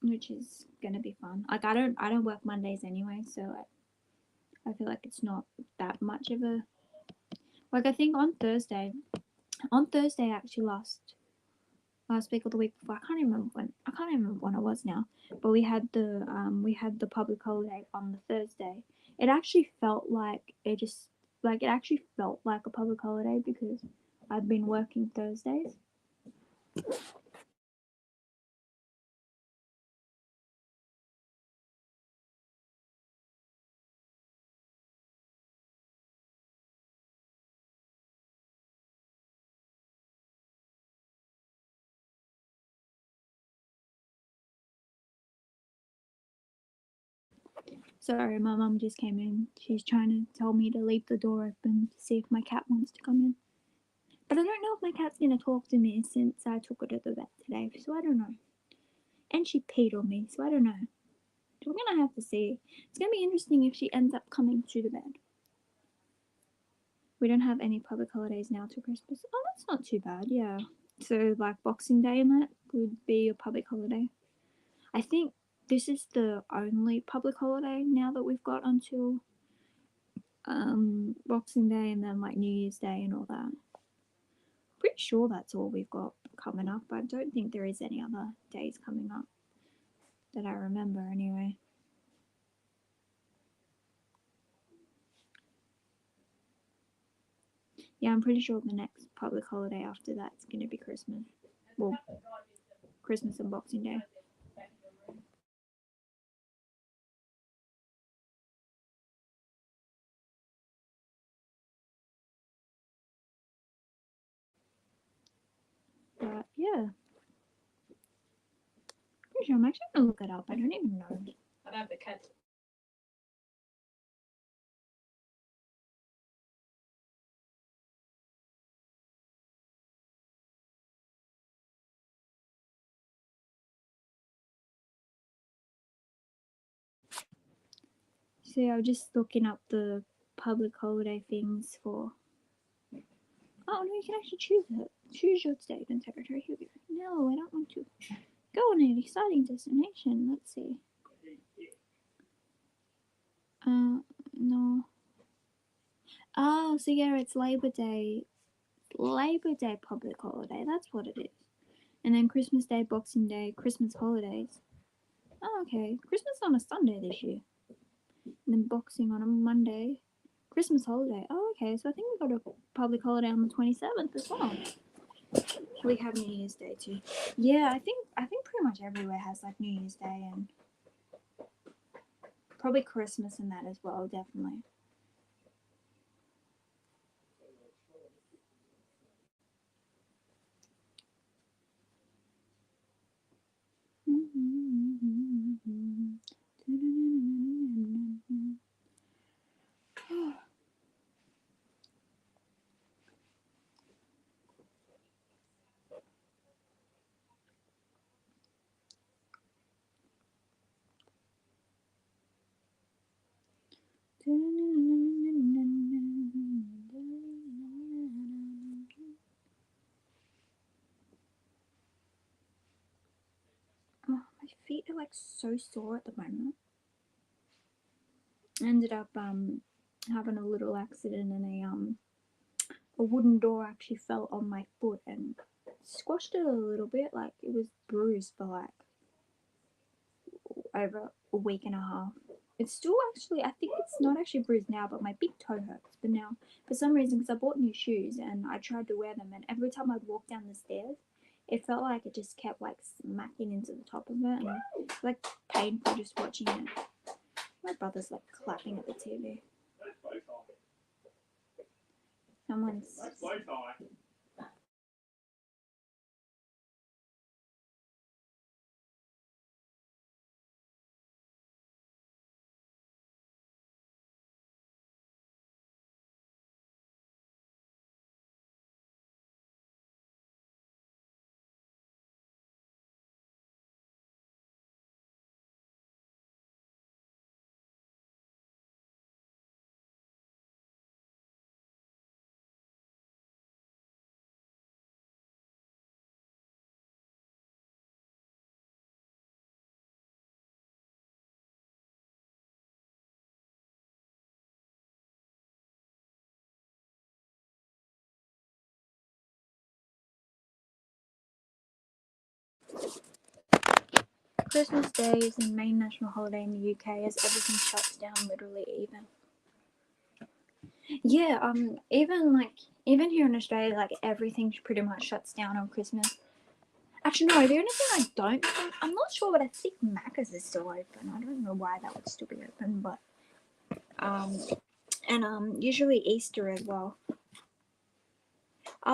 S1: which is gonna be fun. Like I don't work Mondays anyway, so I feel like it's not that much of a like I think on Thursday actually last week or the week before. I can't remember when it was now. But we had the public holiday on the Thursday. It actually felt like it actually felt like a public holiday because I've been working Thursdays. Sorry, my mum just came in. She's trying to tell me to leave the door open to see if my cat wants to come in. But I don't know if my cat's gonna talk to me since I took her to the vet today, so I don't know. And she peed on me, so I don't know. So we're gonna have to see. It's gonna be interesting if she ends up coming to the bed. We don't have any public holidays now till Christmas. Oh, that's not too bad, yeah. So like Boxing Day and that would be a public holiday. I think this is the only public holiday now that we've got until Boxing Day and then like New Year's Day and all that. Pretty sure that's all we've got coming up. I don't think there is any other days coming up that I remember anyway. Yeah, I'm pretty sure the next public holiday after that's going to be Christmas. Well, Christmas and Boxing Day. But yeah, pretty sure I'm actually gonna look it up. I don't even know. I have the cat. So yeah, I was just looking up the public holiday things for. Oh no, you can actually choose it. Choose your state and territory. Here we go. No, I don't want to. Go on an exciting destination. Let's see. No. Oh, so yeah, it's Labor Day. Labor Day public holiday. That's what it is. And then Christmas Day, Boxing Day, Christmas holidays. Oh, okay. Christmas on a Sunday this year. And then Boxing on a Monday. Christmas holiday. Oh, okay. So I think we got a public holiday on the 27th as well. We have New Year's Day too. Yeah, I think pretty much everywhere has like New Year's Day and probably Christmas and that as well, definitely. Oh, my feet are like so sore at the moment. I ended up having a little accident and a wooden door actually fell on my foot and squashed it a little bit. Like it was bruised for like over a week and a half. It's still actually, I think it's not actually bruised now, but my big toe hurts. But now, for some reason, because I bought new shoes and I tried to wear them, and every time I'd walk down the stairs, it felt like it just kept like smacking into the top of it, and it's like painful just watching it. My brother's like clapping at the TV. Someone's. Christmas Day is the main national holiday in the UK as everything shuts down literally even. Yeah, even here in Australia, like everything pretty much shuts down on Christmas. Actually, no, the only thing I don't think, I'm not sure, but I think Macca's is still open. I don't know why that would still be open, but usually Easter as well.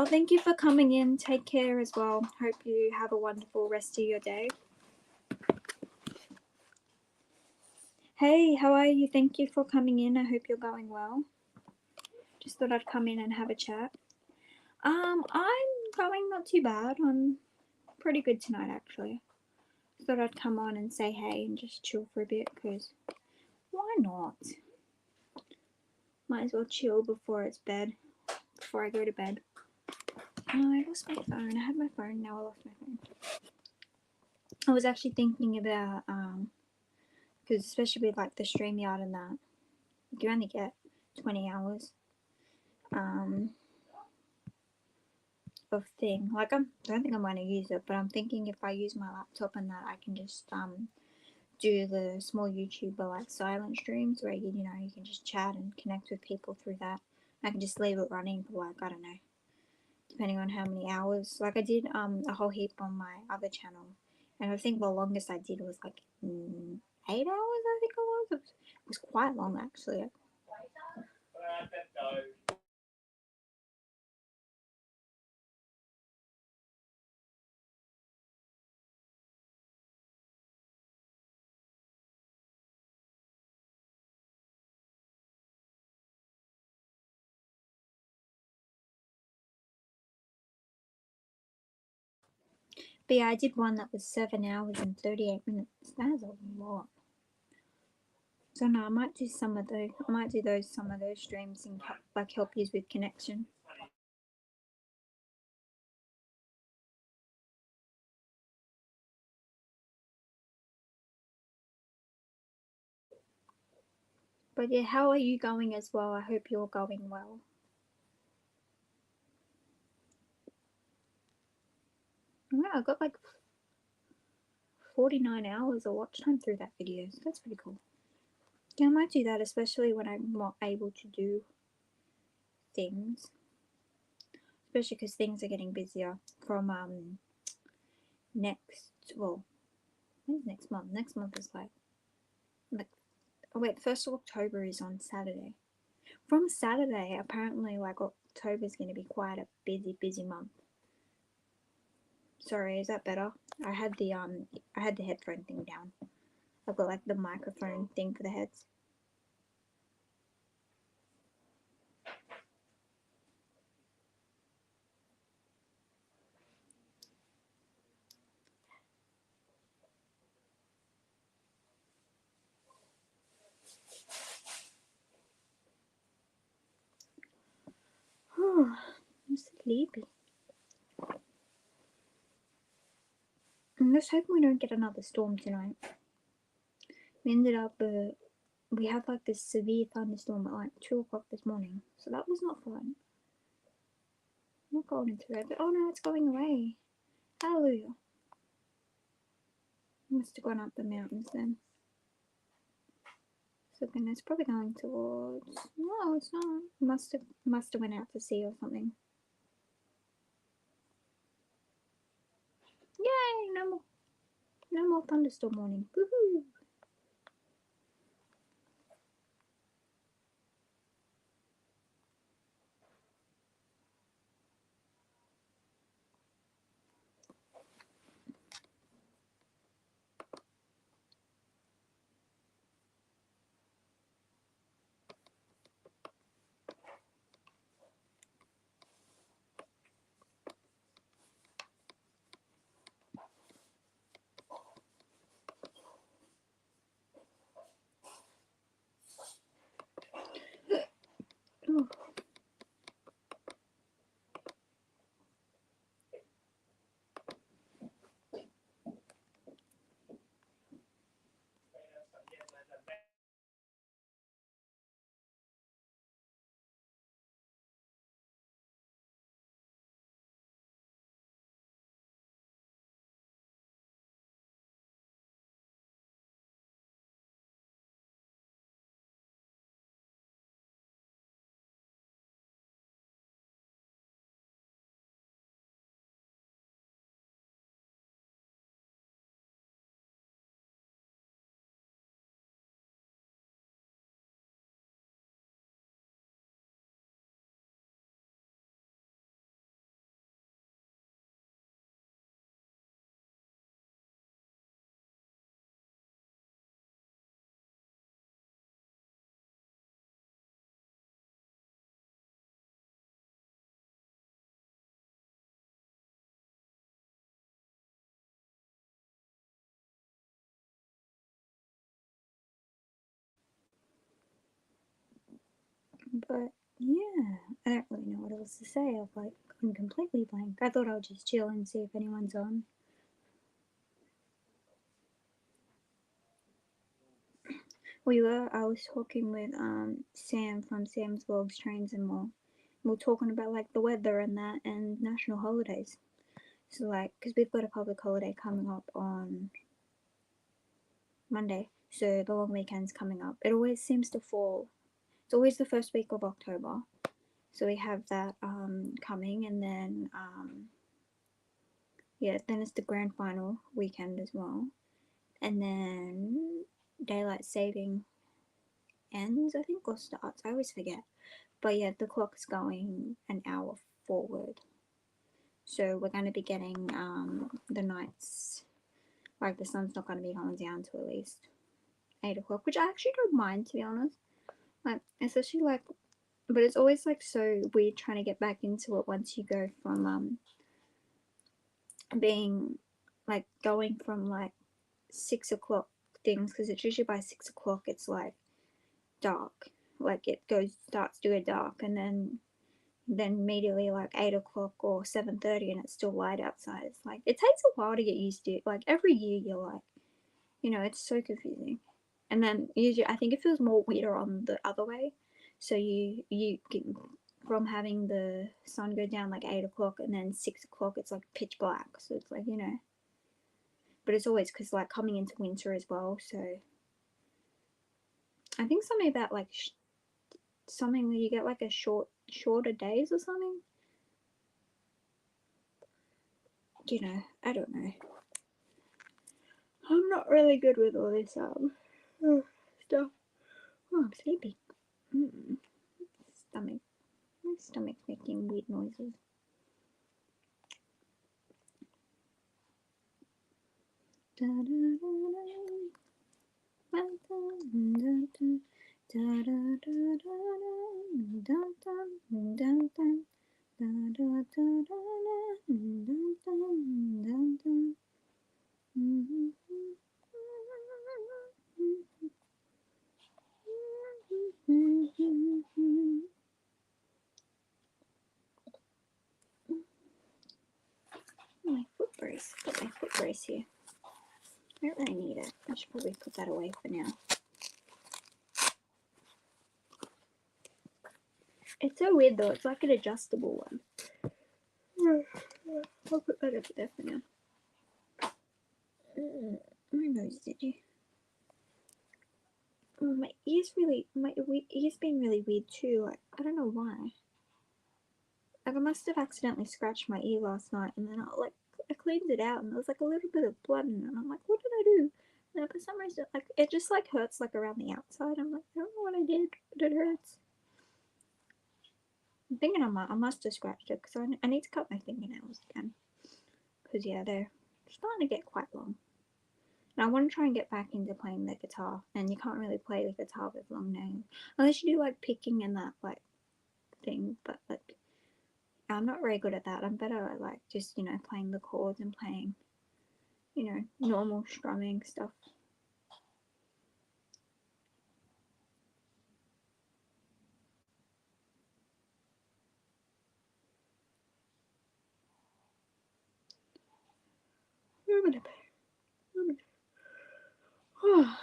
S1: Thank you for coming in. Take care as well. Hope you have a wonderful rest of your day. Hey, how are you? Thank you for coming in. I hope you're going well. Just thought I'd come in and have a chat. I'm going not too bad. I'm pretty good tonight, actually. Thought I'd come on and say hey and just chill for a bit, because why not? Might as well chill before I go to bed. Oh, I lost my phone. I had my phone, now I lost my phone. I was actually thinking about, because especially with like the StreamYard and that, you only get 20 hours of thing. Like, I don't think I'm going to use it, but I'm thinking if I use my laptop and that, I can just do the SmallYoutuber like silent streams where you can just chat and connect with people through that. I can just leave it running for like, I don't know, depending on how many hours. Like I did a whole heap on my other channel, and I think the longest I did was like 8 hours. I think it was quite long actually. But yeah, I did one that was 7 hours and 38 minutes. That is a lot. So no, I might do some of those. I might do some of those streams and help you with connection. But yeah, how are you going as well? I hope you're going well. Yeah, I got like 49 hours of watch time through that video, so that's pretty cool. Yeah, I might do that, especially when I'm not able to do things. Especially because things are getting busier from when's next month? Next month is like oh wait, 1st of October is on Saturday. From Saturday, apparently like October's going to be quite a busy month. Sorry, is that better? I had the headphone thing down. I've got like the microphone thing for the heads. I'm sleepy. I'm just hoping we don't get another storm tonight. We ended up, we had like this severe thunderstorm at like 2 o'clock this morning, so that was not fun. I'm not going into it, but oh no, it's going away. Hallelujah. Must have gone up the mountains then. So then it's probably going towards. No, it's not. Must have went out to sea or something. Yay! No more thunderstorm warning. Woohoo! Oh. But yeah, I don't really know what else to say. I've like gone completely blank. I thought I'll just chill and see if anyone's on. I was talking with Sam from Sam's Vlogs, Trains and More. We are talking about like the weather and that and national holidays. So like, because we've got a public holiday coming up on Monday, so the long weekend's coming up. It always seems to fall. It's always the first week of October. So we have that coming, and then yeah, then it's the grand final weekend as well, and then daylight saving ends, I think, or starts. I always forget. But yeah, the clock's going an hour forward. So we're going to be getting the nights, like the sun's not going to be going down to at least 8 o'clock, which I actually don't mind, to be honest. Like, especially like, but it's always like so weird trying to get back into it once you go from being like going from like 6 o'clock things, because it's usually by 6 o'clock it's like dark, like it starts to go dark, and then immediately like 8 o'clock or 7:30 and it's still light outside. It's like it takes a while to get used to it. Like every year you're like, it's so confusing. And then usually I think it feels more weirder on the other way. So you get from having the sun go down like 8 o'clock and then 6 o'clock it's like pitch black. So it's like, but it's always because like coming into winter as well. So I think something about like something that you get like a shorter days or something. I don't know. I'm not really good with all this stuff. Oh, I'm sleepy. Mm. Stomach. My stomach's making weird noises. Da, da, da, da, brace here. I don't really need it. I should probably put that away for now. It's so weird though. It's like an adjustable one. I'll put that over there for now. My nose itchy. My ear's been really weird too. Like, I don't know why. Like, I must have accidentally scratched my ear last night, and then I cleaned it out, and there was like a little bit of blood in it. And I'm like, what did I do? And for some reason, like, it just like hurts like around the outside. I'm like, I don't know what I did, but it hurts. I'm thinking I must have scratched it because I need to cut my fingernails again. Because yeah, they're starting to get quite long. And I want to try and get back into playing the guitar, and you can't really play the guitar with long nails unless you do like picking and that like thing. But like, I'm not very good at that. I'm better at like just, you know, playing the chords and playing, you know, normal strumming stuff. Oh.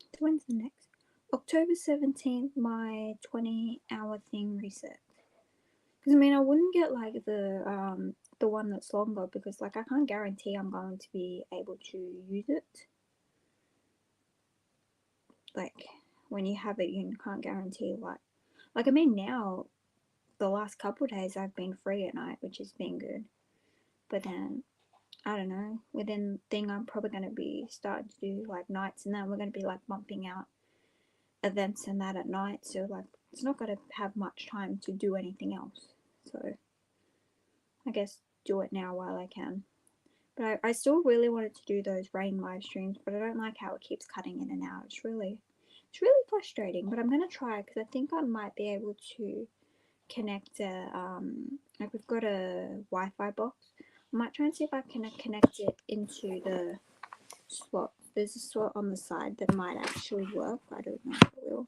S1: 'Cause when's the next? October 17th, my 20-hour thing reset. Because I mean, I wouldn't get like the one that's longer because like I can't guarantee I'm going to be able to use it. Like when you have it, you can't guarantee like I mean now the last couple of days I've been free at night, which has been good. But then I don't know, within thing I'm probably going to be starting to do like nights, and then we're going to be like bumping out events and that at night, so like it's not going to have much time to do anything else. So I guess do it now while I can. But I still really wanted to do those rain live streams, but I don't like how it keeps cutting in and out. It's really frustrating, but I'm going to try because I think I might be able to connect like we've got a Wi-Fi box. I might try and see if I can connect it into the slot. There's a slot on the side that might actually work. I don't know if it will.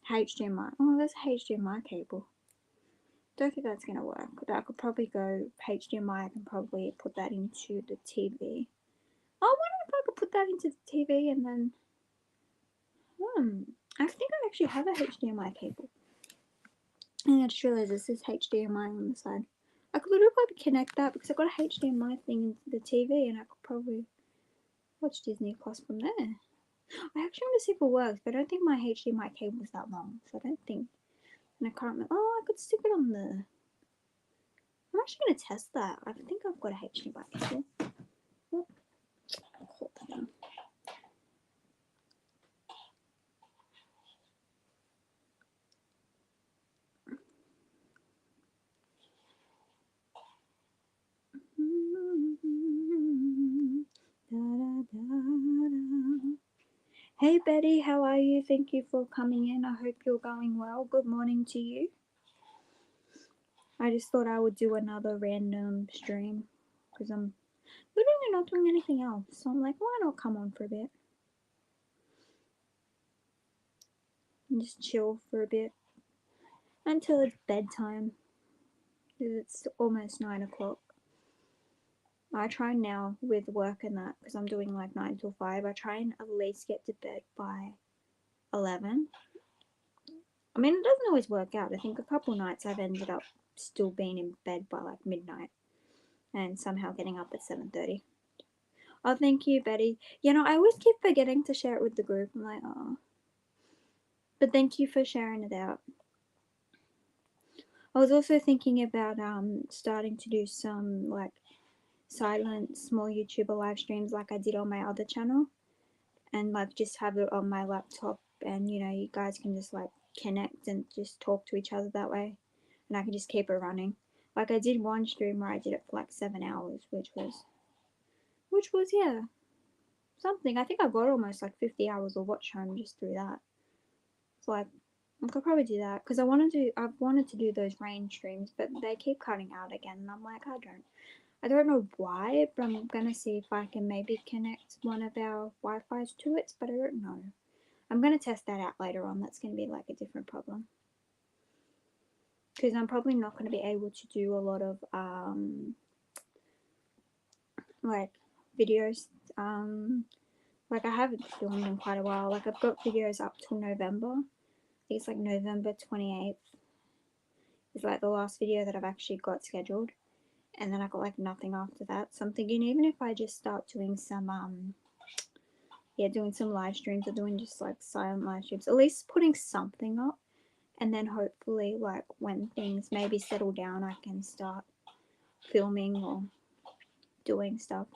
S1: HDMI. Oh, there's a HDMI cable. Don't think that's going to work. I could probably go HDMI. I can probably put that into the TV. I wonder if I could put that into the TV and then... I think I actually have a HDMI cable. And I just realised this is HDMI on the side. I could literally probably connect that because I've got a HDMI thing into the TV, and I could probably watch Disney Plus from there. I actually want to see if it works, but I don't think my HDMI cable is that long, so I don't think... And I can't remember... Oh, I could stick it on the... I'm actually going to test that. I think I've got a HDMI cable. Oh, I'll hold that down. Hey Betty, how are you? Thank you for coming in. I hope you're going well. Good morning to you. I just thought I would do another random stream because I'm literally not doing anything else. So I'm like, why not come on for a bit and just chill for a bit until it's bedtime because it's almost 9 o'clock. I try now with work and that because I'm doing like 9 till 5. I try and at least get to bed by 11. I mean, it doesn't always work out. I think a couple nights I've ended up still being in bed by like midnight and somehow getting up at 7:30. Oh, thank you, Betty. You know, I always keep forgetting to share it with the group. I'm like, oh. But thank you for sharing it out. I was also thinking about starting to do some like silent small YouTuber live streams like I did on my other channel, and like just have it on my laptop, and you know, you guys can just like connect and just talk to each other that way, and I can just keep it running. Like I did one stream where I did it for like 7 hours, which was yeah, something. I think I got almost like 50 hours of watch time just through that. It's like I could probably do that because I've wanted to do those rain streams, but they keep cutting out again, and I'm like, I don't know why, but I'm gonna see if I can maybe connect one of our Wi-Fi's to it, but I don't know. I'm gonna test that out later on. That's gonna be like a different problem because I'm probably not gonna be able to do a lot of like videos. Like I haven't filmed in quite a while. Like I've got videos up till November. I think it's like November 28th is like the last video that I've actually got scheduled, and then I got like nothing after that. So I'm thinking even if I just start doing some doing some live streams or doing just like silent live streams, at least putting something up, and then hopefully like when things maybe settle down, I can start filming or doing stuff.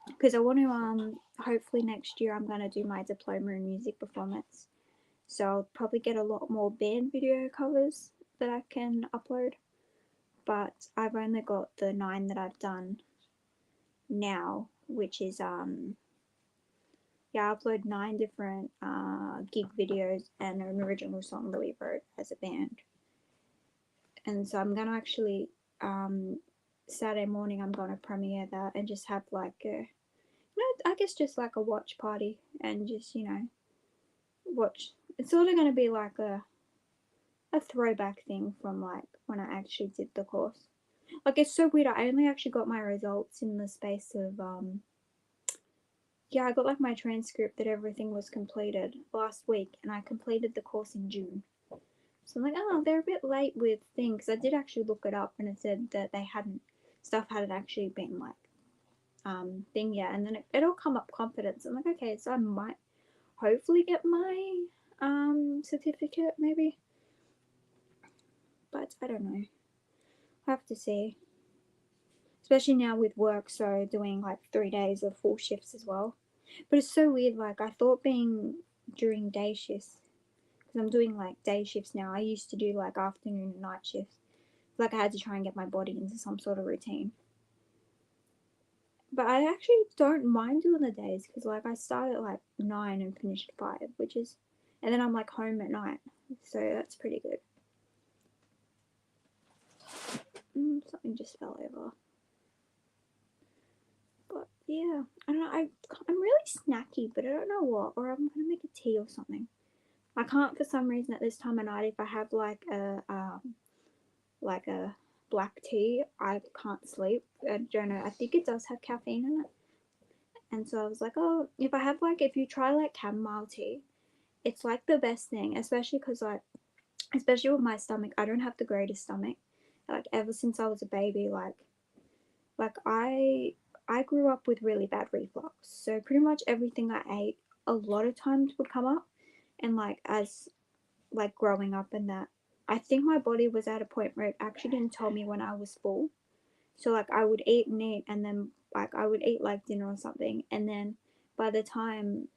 S1: Because I want to hopefully next year I'm gonna do my diploma in music performance. So I'll probably get a lot more band video covers that I can upload. But I've only got the 9 that I've done now, which is I upload 9 different gig videos and an original song that we wrote as a band. And so I'm gonna actually Saturday morning I'm gonna premiere that and just have like a I guess just like a watch party and just watch. It's sort of gonna be like a throwback thing from like when I actually did the course. Like it's so weird. I only actually got my results in the space of I got like my transcript that everything was completed last week, and I completed the course in June. So I'm like, oh, they're a bit late with things. I did actually look it up, and it said that stuff hadn't actually been like thing yet, and then it'll come up confidence. I'm like, okay, so I might hopefully get my certificate maybe, but I don't know. I have to see. Especially now with work, so doing like 3 days of full shifts as well. But it's so weird. Like I thought being during day shifts, because I'm doing like day shifts now. I used to do like afternoon and night shifts. Like I had to try and get my body into some sort of routine. But I actually don't mind doing the days because like I start at like 9 and finish at 5, which is, and then I'm like home at night, so that's pretty good. Something just fell over. But yeah, I don't know. I'm really snacky, but I don't know what. Or I'm gonna make a tea or something. I can't for some reason at this time of night. If I have like a black tea, I can't sleep. I don't know. I think it does have caffeine in it, and so I was like, oh, if you try like chamomile tea, it's like the best thing, especially because like especially with my stomach, I don't have the greatest stomach. Like ever since I was a baby, like I grew up with really bad reflux, so pretty much everything I ate a lot of times would come up, and like as like growing up and that, I think my body was at a point where it actually didn't tell me when I was full. So like I would eat and eat, and then like I would eat like dinner or something, and then by the time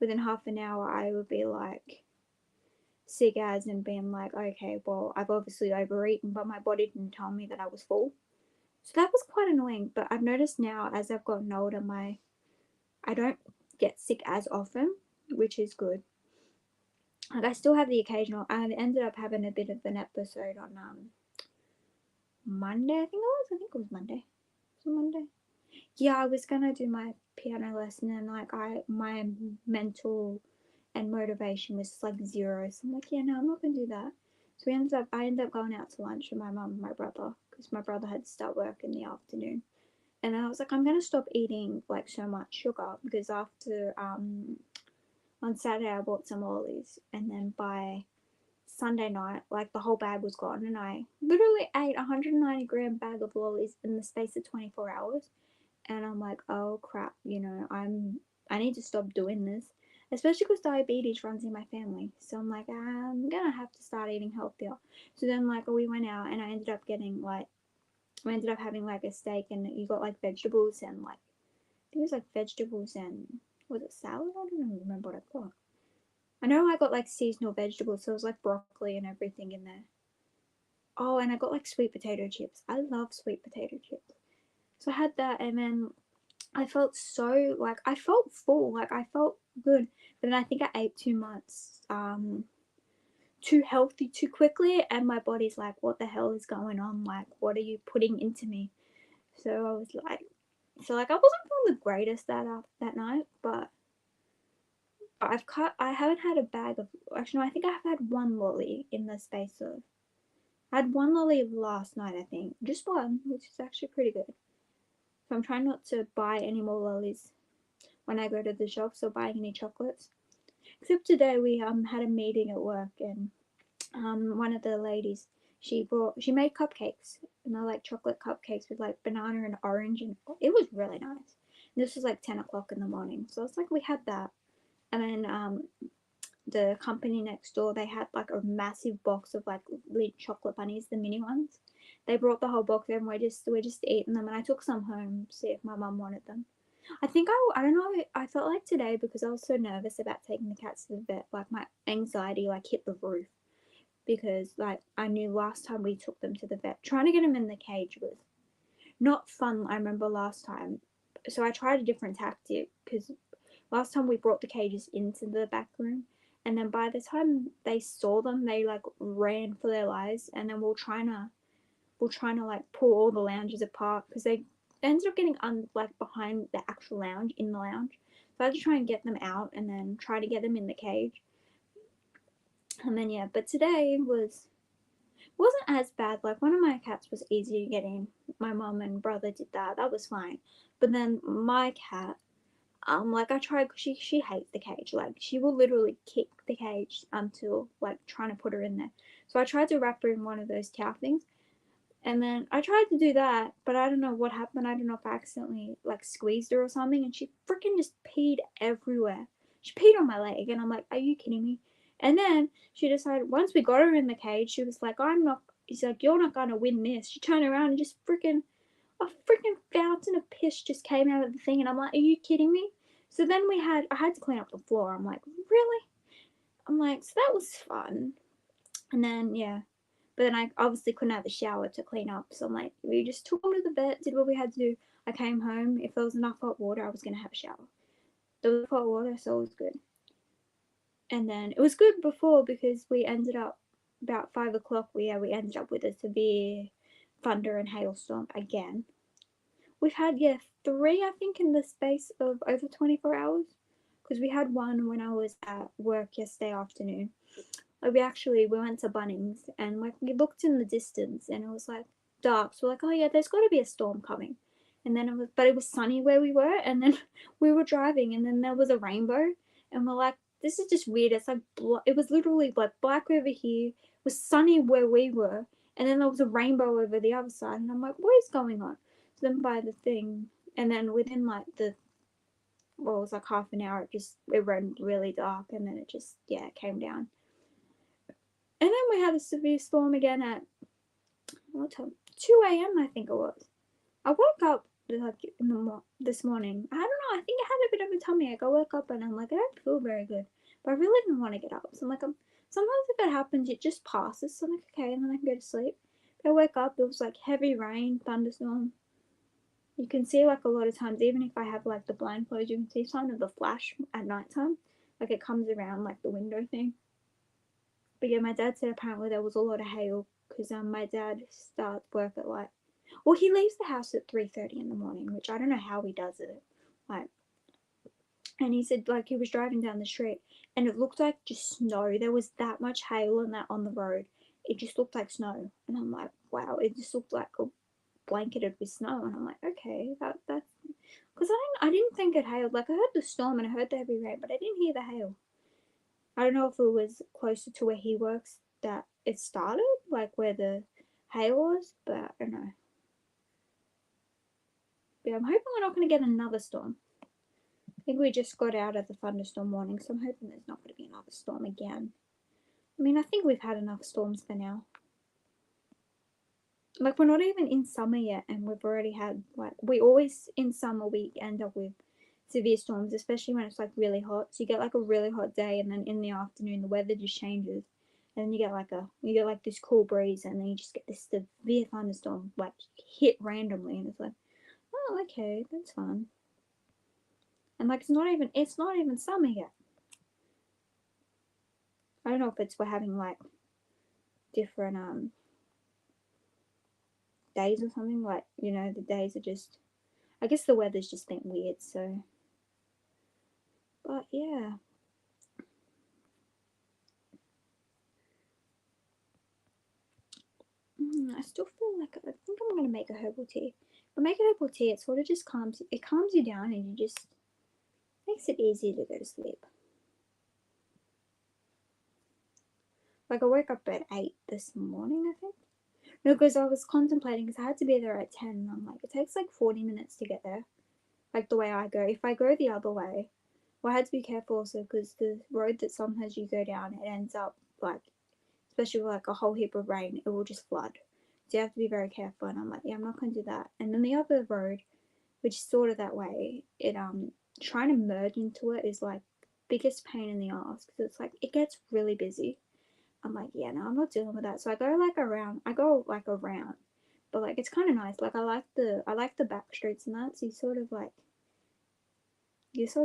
S1: within half an hour I would be like sick as and being like, okay, well I've obviously overeaten, but my body didn't tell me that I was full. So that was quite annoying. But I've noticed now as I've gotten older, I don't get sick as often, which is good. Like I still have the occasional. I ended up having a bit of an episode on Monday. I think it was Monday. Was it Monday? Yeah, I was gonna do my piano lesson, and like my mental and motivation was like zero. So I'm like, yeah, no, I'm not gonna do that. So I ended up going out to lunch with my mum and my brother because my brother had to start work in the afternoon. And I was like, I'm gonna stop eating like so much sugar because after on Saturday I bought some lollies, and then by Sunday night like the whole bag was gone, and I literally ate a 190-gram bag of lollies in the space of 24 hours. And I'm like, oh crap, I need to stop doing this, especially because diabetes runs in my family. So I'm like, I'm gonna have to start eating healthier. So then like we went out, and I ended up having like a steak, and you got like vegetables and like I think it was like vegetables and was it salad? I don't even remember what I got. I know I got like seasonal vegetables, so it was like broccoli and everything in there. Oh, and I got like sweet potato chips. I love sweet potato chips. So I had that, and then I felt so like I felt full, like I felt good, but then I think I ate too much too healthy too quickly, and my body's like, what the hell is going on? Like, what are you putting into me? So I was like, I wasn't feeling the greatest that night, but I haven't had a bag of, actually no, I think I've had one lolly in the space of, I had one lolly last night, I think, just one, which is actually pretty good. So I'm trying not to buy any more lollies when I go to the shops or buying any chocolates. Except today we had a meeting at work, and one of the ladies, she made cupcakes, and they're like chocolate cupcakes with like banana and orange, and it was really nice. And this was like 10 o'clock in the morning, so it's like we had that. And then the company next door, they had like a massive box of like Lindt chocolate bunnies, the mini ones. They brought the whole box and we're just eating them, and I took some home to see if my mum wanted them. I think I don't know, I felt like today, because I was so nervous about taking the cats to the vet, like my anxiety like hit the roof, because like I knew last time we took them to the vet, trying to get them in the cage was not fun. I remember last time, so I tried a different tactic, because last time we brought the cages into the back room, and then by the time they saw them, they like ran for their lives, and then we're trying to like pull all the lounges apart, because they ended up getting like behind the actual lounge, in the lounge. So I had to try and get them out and then try to get them in the cage. And then yeah, but today wasn't as bad. Like one of my cats was easy to get in. My mum and brother did that. That was fine. But then my cat, like I tried, cause she hates the cage. Like she will literally kick the cage until like trying to put her in there. So I tried to wrap her in one of those cow things, and then I tried to do that, but I don't know what happened. I don't know if I accidentally like squeezed her or something, and she freaking just peed everywhere. She peed on my leg, and I'm like, are you kidding me? And then she decided, once we got her in the cage, she was like, I'm not. She's like, you're not gonna win this. She turned around and just a freaking fountain of piss just came out of the thing, and I'm like, are you kidding me? So then I had to clean up the floor. I'm like, really? I'm like, so that was fun. And then yeah, but then I obviously couldn't have a shower to clean up, so I'm like, we just took them to the vet, did what we had to do. I came home. If there was enough hot water, I was gonna have a shower. There was hot water, so it was good. And then it was good before, because we ended up about 5 o'clock. We ended up with a severe thunder and hailstorm again. We've had three, I think, in the space of over 24 hours. Because we had one when I was at work yesterday afternoon. Like we went to Bunnings, and like we looked in the distance and it was like dark. So we're like, oh yeah, there's got to be a storm coming. And then it was sunny where we were, and then we were driving, and then there was a rainbow, and we're like, this is just weird. It's like it was literally like black over here, it was sunny where we were, and then there was a rainbow over the other side, and I'm like, what is going on? So then by the thing, and then within like it was like half an hour, it went really dark, and then it just it came down. And then we had a severe storm again at what time? 2 a.m. I think it was. I woke up like this morning. I don't know. I think I had a bit of a tummy ache. I woke up and I'm like, I don't feel very good, but I really didn't want to get up. So I'm like, sometimes if it happens, it just passes. So I'm like, okay, and then I can go to sleep. But I woke up. It was like heavy rain, thunderstorm. You can see like a lot of times, even if I have like the blind closed, you can see some of the flash at nighttime. Like it comes around like the window thing. But yeah, my dad said apparently there was a lot of hail, because my dad starts work at like, well, he leaves the house at 3:30 in the morning, which I don't know how he does it. Like, and he said like he was driving down the street and it looked like just snow. There was that much hail and that on the road. It just looked like snow, and I'm like, wow, it just looked like a blanketed with snow, and I'm like, okay, that's because I didn't think it hailed. Like I heard the storm and I heard the heavy rain, but I didn't hear the hail. I don't know if it was closer to where he works that it started, like where the hail was, but I don't know. But I'm hoping we're not going to get another storm. I think we just got out of the thunderstorm warning, so I'm hoping there's not going to be another storm again. I mean, I think we've had enough storms for now. Like, we're not even in summer yet, and we've already had, like, we always, in summer, we end up with severe storms, especially when it's, like, really hot. So you get, like, a really hot day, and then in the afternoon, the weather just changes. And then you get, like, this cool breeze, and then you just get this severe thunderstorm, like, hit randomly, and it's like, oh, okay, that's fun. And, like, it's not even summer yet. I don't know if it's we're having like different days or something, like, you know, the days are just, I guess the weather's just been weird, so, but yeah. I still feel like I think I'm gonna make a herbal tea. But make a herbal tea, it sort of just calms you down, and you just makes it easier to go to sleep. Like I woke up at 8 this morning, I think. No, because I was contemplating, because I had to be there at 10, and I'm like, it takes like 40 minutes to get there. Like the way I go. If I go the other way, well, I had to be careful also, because the road that sometimes you go down, it ends up like, especially with like a whole heap of rain, it will just flood. So you have to be very careful. And I'm like, yeah, I'm not going to do that. And then the other road, which is sort of that way, it trying to merge into it is like biggest pain in the ass, because it's like it gets really busy. I'm like, yeah, no, I'm not dealing with that. So I go like around. But like it's kind of nice. Like I like the back streets and that. So you sort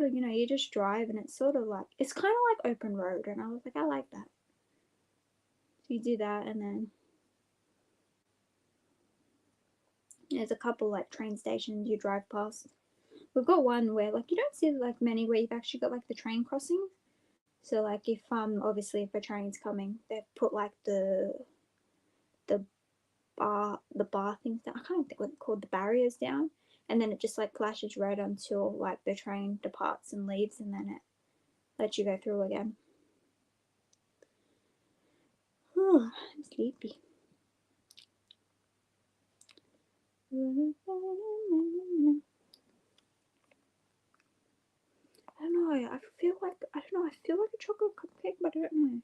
S1: of, you know, you just drive, and it's sort of like, it's kind of like open road, and I was like, I like that. So you do that, and then there's a couple like train stations you drive past. We've got one where like you don't see like many where you've actually got like the train crossing. So like if obviously if a train's coming, they've put like the bar things down. I can't think what they're called, the barriers down, and then it just like flashes red until like the train departs and leaves, and then it lets you go through again. Oh, I'm sleepy. I don't know. I feel like a chocolate cupcake, but I don't know.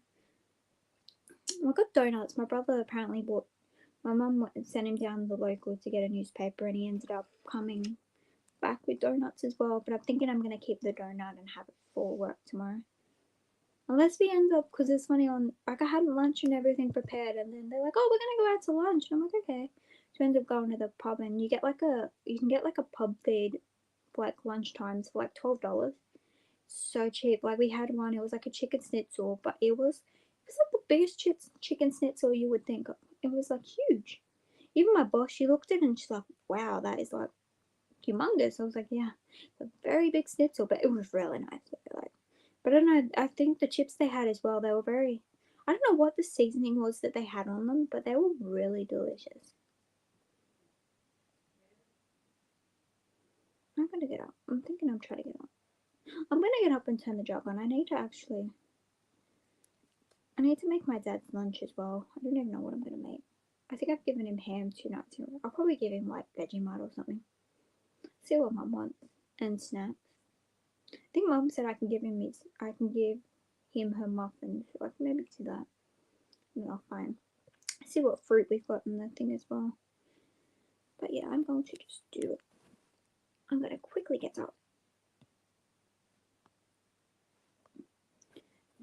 S1: I got donuts. My brother apparently bought. My mum sent him down to the local to get a newspaper, and he ended up coming back with donuts as well. But I'm thinking I'm gonna keep the donut and have it for work tomorrow. Unless we end up, because it's funny, on like I had lunch and everything prepared, and then they're like, "Oh, we're gonna go out to lunch," and I'm like, "Okay." So we end up going to the pub, and you can get like a pub feed for like lunch times for like $12. So cheap. Like we had one, it was like a chicken schnitzel, but it was like the biggest chicken schnitzel you would think of. It was like huge. Even my boss, she looked at it and she's like, "Wow, that is like humongous." I was like, "Yeah, it's a very big schnitzel," but it was really nice. Like, but I don't know. I think the chips they had as well, they were very. I don't know what the seasoning was that they had on them, but they were really delicious. I'm gonna get up. I'm thinking I'm trying to get up. I'm gonna get up and turn the jug on. I need to make my dad's lunch as well. I don't even know what I'm gonna make. I think I've given him ham 2 nights in a row. I'll probably give him like Vegemite or something. See what mum wants, and snacks. I think mum said I can give him her muffins. So I can maybe do that. And I'll find. See what fruit we've got in the thing as well. But yeah, I'm going to just do it. I'm gonna quickly get up.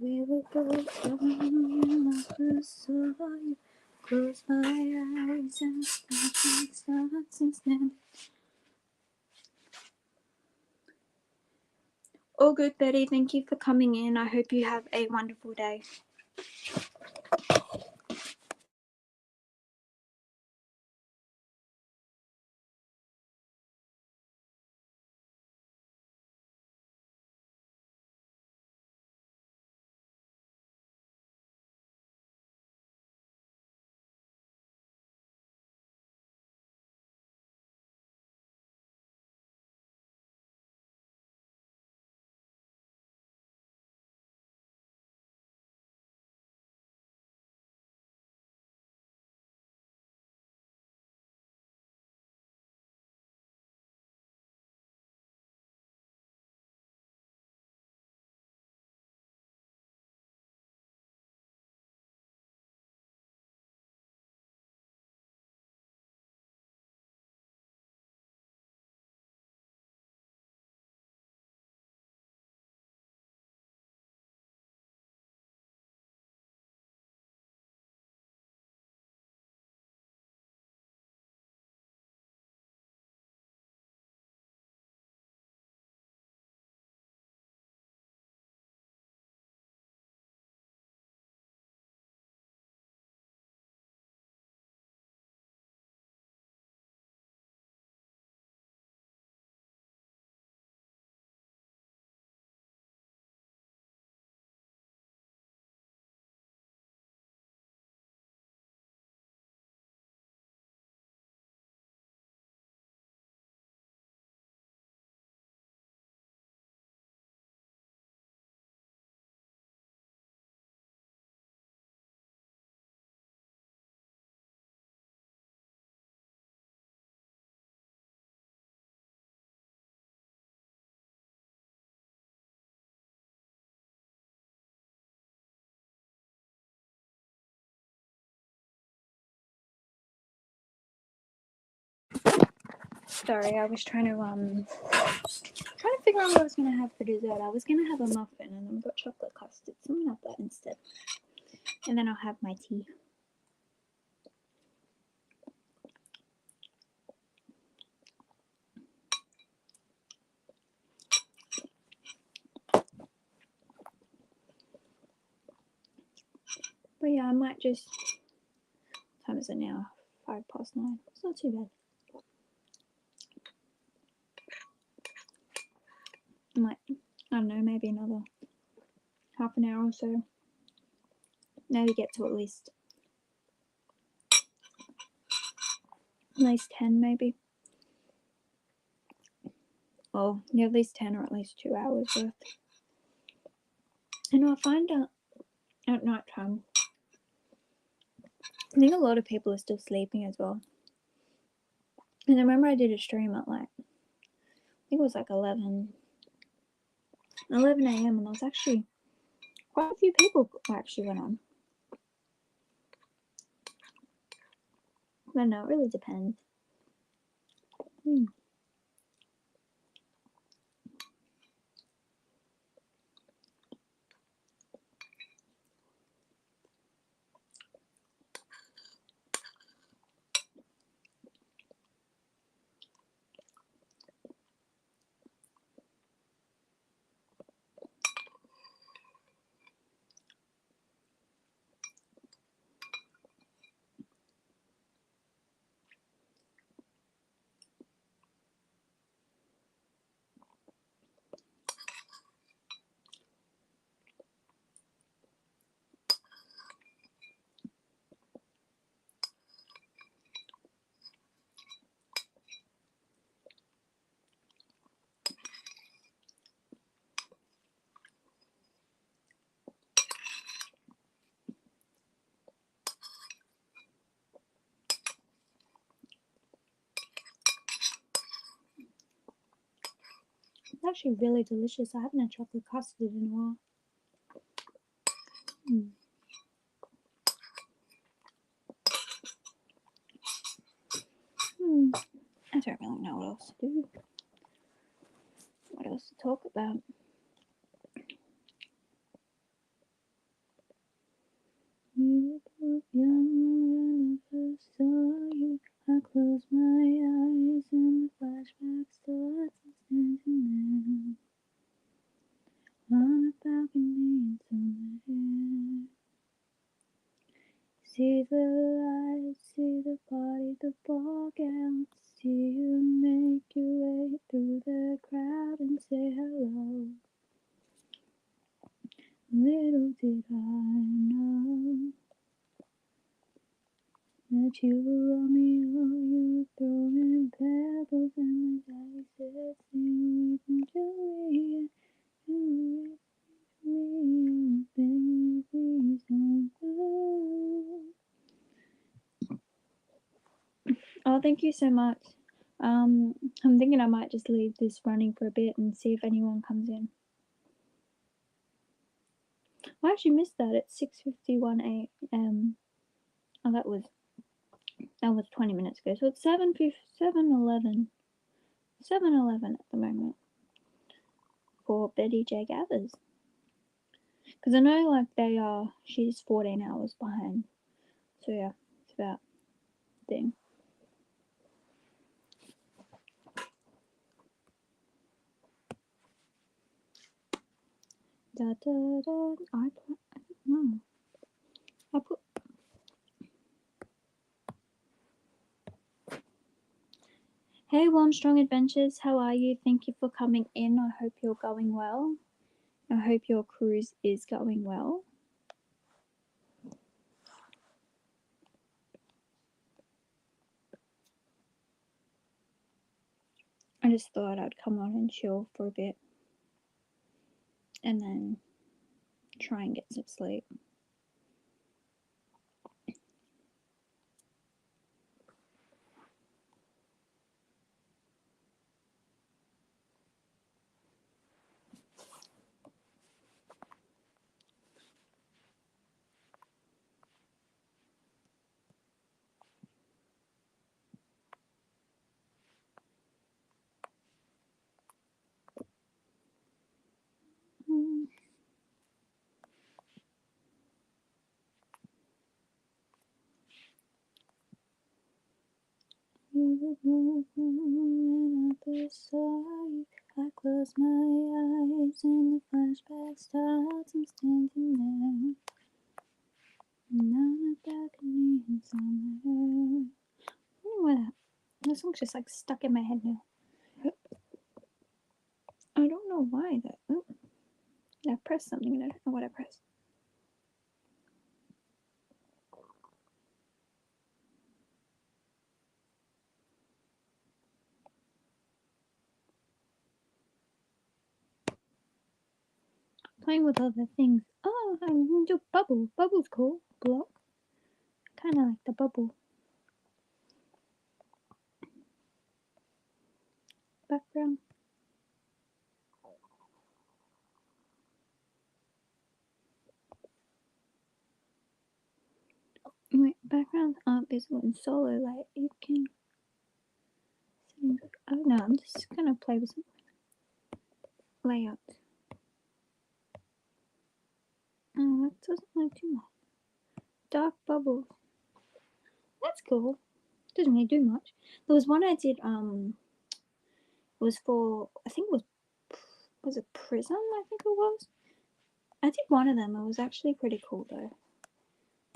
S1: We will go down I saw you. Close my eyes and nothing starts instead. All good, Betty. Thank you for coming in. I hope you have a wonderful day. Sorry, I was trying to figure out what I was gonna have for dessert. I was gonna have a muffin and then we got chocolate custard, so I'm gonna have that instead. And then I'll have my tea. But yeah, I might just. What time is it now? 9:05. It's not too bad. I might, I don't know, maybe another half an hour or so. Maybe get to at least 10 maybe. Well, yeah, at least 10 or at least 2 hours worth. And I find out at night time, I think a lot of people are still sleeping as well. And I remember I did a stream at like, I think it was like 11 a.m. and there was actually quite a few people who actually went on. I don't know, it really depends. It's actually really delicious. I haven't had chocolate custard in a while. I don't really know what else to do. What else to talk about? You look young when I first saw you. I close my eyes and the flashback starts dancing there. On a balcony in summer. See the lights, see the party, the ball gowns. See you make your way through the crowd and say hello. Little did I know that you were Romeo, you were throwing pebbles, and my daddy said, sing with me, Juliet, Juliet, me, then please don't go. Oh, thank you so much. I'm thinking I might just leave this running for a bit and see if anyone comes in. I actually missed that. It's 6:51 a.m. Oh, that was 20 minutes ago. So it's 7:11 at the moment for Betty J Gathers. Because I know like she's 14 hours behind. So yeah, it's about the thing. I put. Hey, Warm Strong Adventures, how are you? Thank you for coming in. I hope you're going well. I hope your cruise is going well. I just thought I'd come on and chill for a bit and then try and get some sleep. I close my eyes and the flashback starts. I'm standing there. Now the back of me is somewhere. I don't know why that song's just like stuck in my head now. I don't know why that. Oh, I pressed something. I don't know what I pressed. Playing with other things. Oh, I can do bubble. Bubble's cool. Block. Kind of like the bubble. Background. Wait, backgrounds aren't visible in solo. Like you can. I don't know. I'm just gonna play with some layouts. Oh, that doesn't like too much. Dark bubbles. That's cool. Doesn't really do much. There was one I did. It was for, I think it was it Prism? I think it was. I did one of them. It was actually pretty cool though.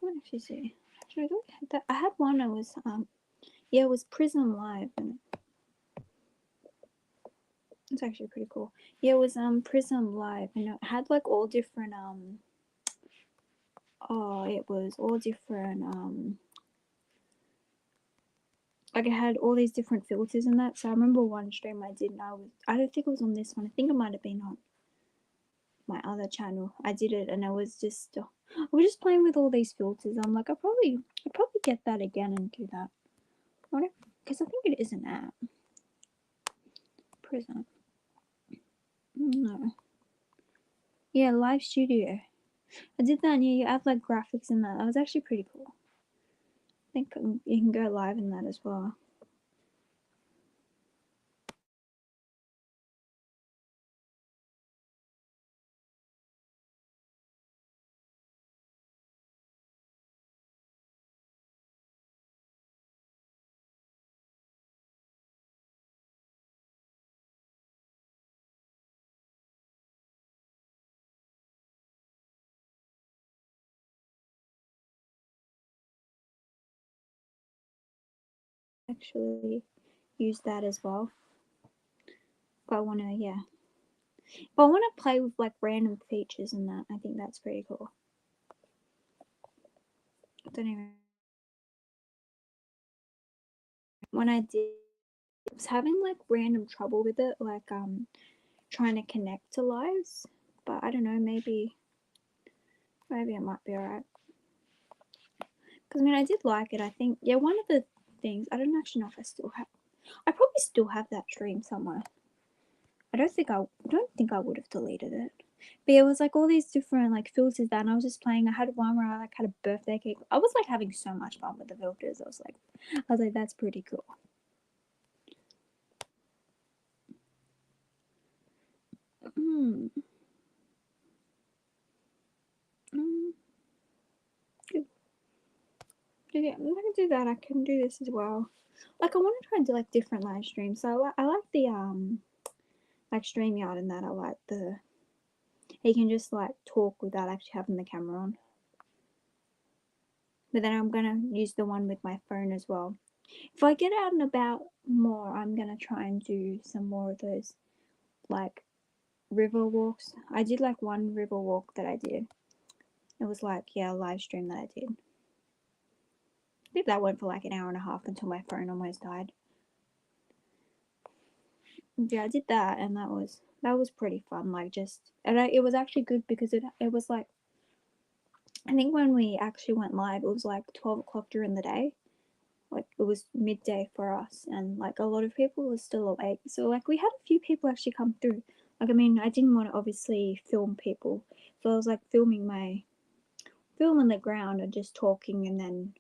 S1: Let me actually see. Actually, I thought I had that. I had one. It was yeah, it was Prism Live, and it's actually pretty cool. Yeah, it was Prism Live, and it had like all different oh, it was all different like it had all these different filters in that. So I remember one stream I did, and I don't think it was on this one. I think it might have been on my other channel. I did it, and I was just just playing with all these filters. I'm like, I'd probably get that again and do that. Because I think it is an app. Prism. No. Yeah, live studio. I did that, and yeah, you add like graphics in that. That was actually pretty cool. I think you can go live in that as well. Actually use that as well. But I want to, yeah. But I want to play with like random features and that. I think that's pretty cool. I don't even. When I did, I was having like random trouble with it, like trying to connect to lives. But I don't know, maybe it might be alright. Because I mean, I did like it. I think, yeah, one of the things, I don't actually know if I still have. I probably still have that stream somewhere. I don't think I would have deleted it. But yeah, it was like all these different like filters that, and I was just playing. I had one where I like had a birthday cake. I was like having so much fun with the filters. I was like, that's pretty cool. Good. Yeah, I'm gonna do that. I can do this as well. Like I want to try and do like different live streams. So I like the like StreamYard and that. I like the you can just like talk without actually having the camera on. But then I'm gonna use the one with my phone as well. If I get out and about more, I'm gonna try and do some more of those like river walks. I did like one river walk that I did. It was like, yeah, a live stream that I did. I think that went for like an hour and a half until my phone almost died. Yeah, I did that, and that was pretty fun. Like it was actually good because it was like, I think when we actually went live, it was like 12 o'clock during the day. Like it was midday for us, and like a lot of people were still awake. So like we had a few people actually come through. Like I mean, I didn't want to obviously film people, so I was like filming on the ground and just talking, and then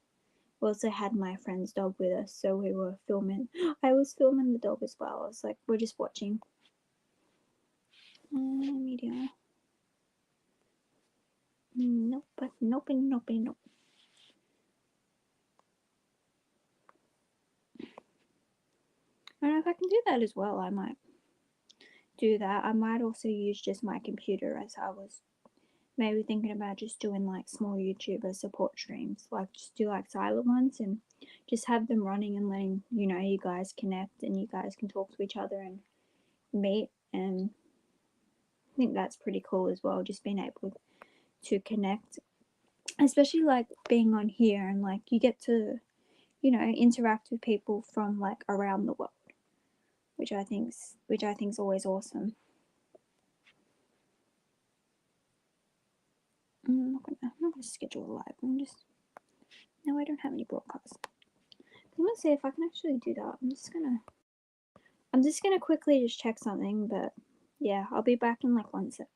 S1: we also had my friend's dog with us, so we were filming. I was filming the dog as well. I was like, we're just watching. Media. Nope, nope. if I can do that as well, I might do that. I might also use just my computer, as I was maybe thinking about just doing like small YouTuber support streams, like just do like silent ones and just have them running and letting you guys connect and you guys can talk to each other and meet. And I think that's pretty cool as well, just being able to connect, especially like being on here and like you get to interact with people from like around the world, which I think's always awesome. I'm not gonna schedule a live. No, I don't have any broadcasts. I'm gonna see if I can actually do that. I'm just gonna quickly just check something, but yeah, I'll be back in like 1 sec.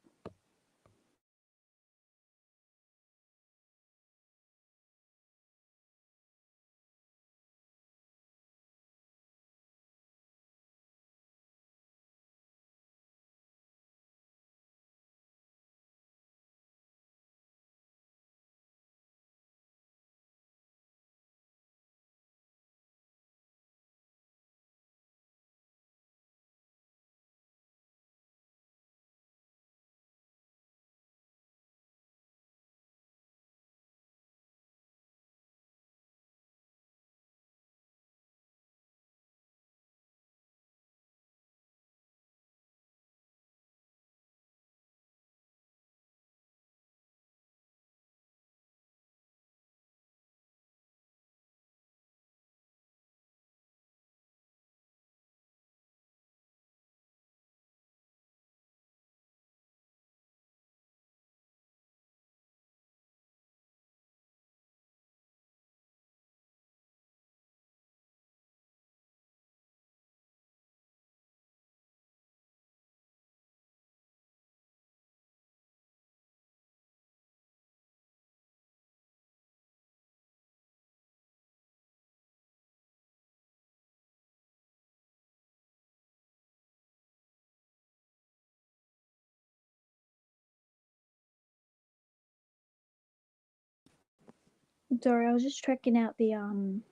S1: Sorry, I was just checking out the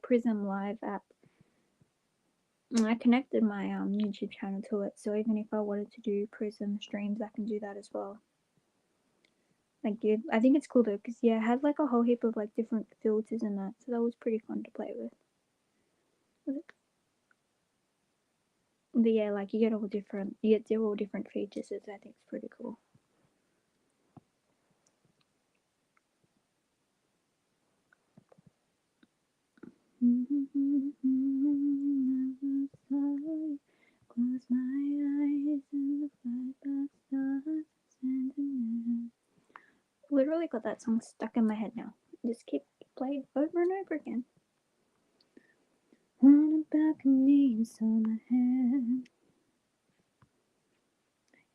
S1: Prism Live app. I connected my YouTube channel to it, so even if I wanted to do Prism streams, I can do that as well. Like, I think it's cool though, because yeah, it had like a whole heap of like different filters and that, so that was pretty fun to play with. But yeah, like you get all different features, which I think is pretty cool. Close my eyes and the flashback starts sending. Literally got that song stuck in my head now. Just keep playing over and over again. On a balcony in summer hand,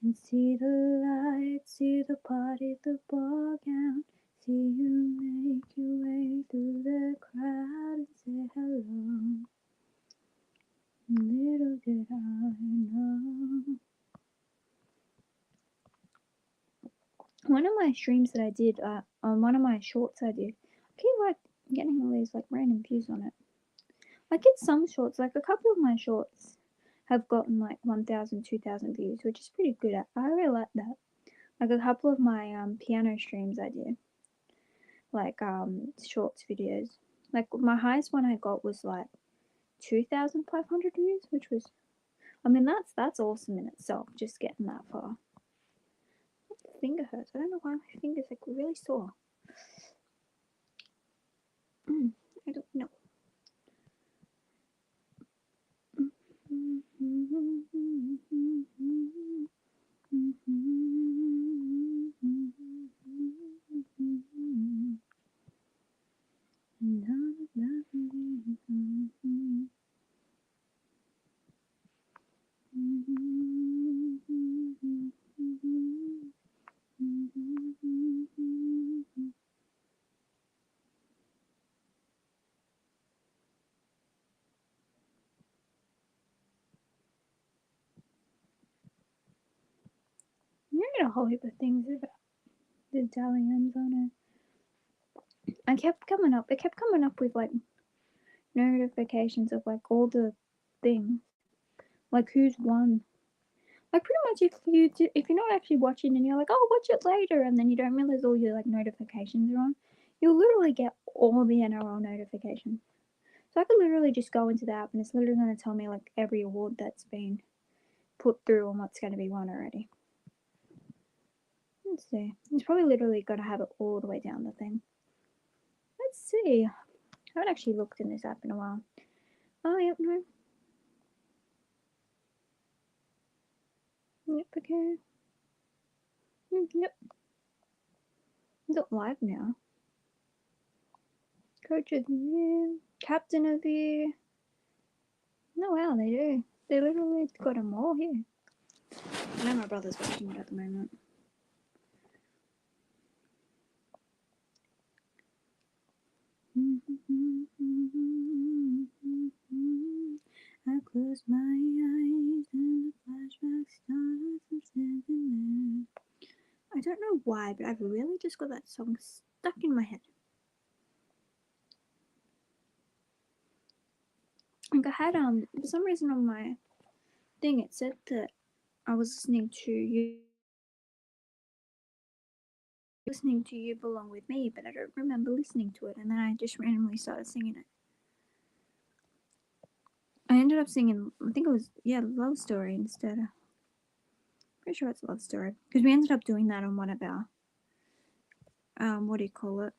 S1: and see the lights, see the party, the ball gown. See you make your way through the crowd and say hello. Little did I know. One of my streams that I did, on one of my shorts I did, I keep like getting all these like random views on it. I get some shorts, like a couple of my shorts have gotten like 1,000, 2,000 views, which is pretty good. I really like that. Like a couple of my piano streams I did, like shorts videos. Like my highest one I got was like 2,500 views, which was, I mean, that's awesome in itself, just getting that far. My finger hurts. I don't know why my finger's like really sore. I don't know. You get a whole heap of things about the Italians on it. It kept coming up with like notifications of like all the things, like who's won. Like pretty much if you're not actually watching and you're like, oh, watch it later, and then you don't realize all your like notifications are on, you'll literally get all the NRL notifications. So I could literally just go into the app and it's literally going to tell me like every award that's been put through and what's going to be won already. Let's see. It's probably literally got to have it all the way down the thing. Let's see. I haven't actually looked in this app in a while. Oh, yep, no. Yep, okay. Yep. Is it live now? Coach of the year. Captain of the year. No, wow, they do. They literally got them all here. I know my brother's watching it at the moment. I close my eyes and the flashback starts. I'm standing there. I don't know why, but I've really just got that song stuck in my head. Like I had for some reason on my thing it said that I was listening to You Belong With Me, but I don't remember listening to it, and then I just randomly started singing it. I ended up singing, I think it was, Love Story instead. Pretty sure it's Love Story. Because we ended up doing that on one of our, what do you call it?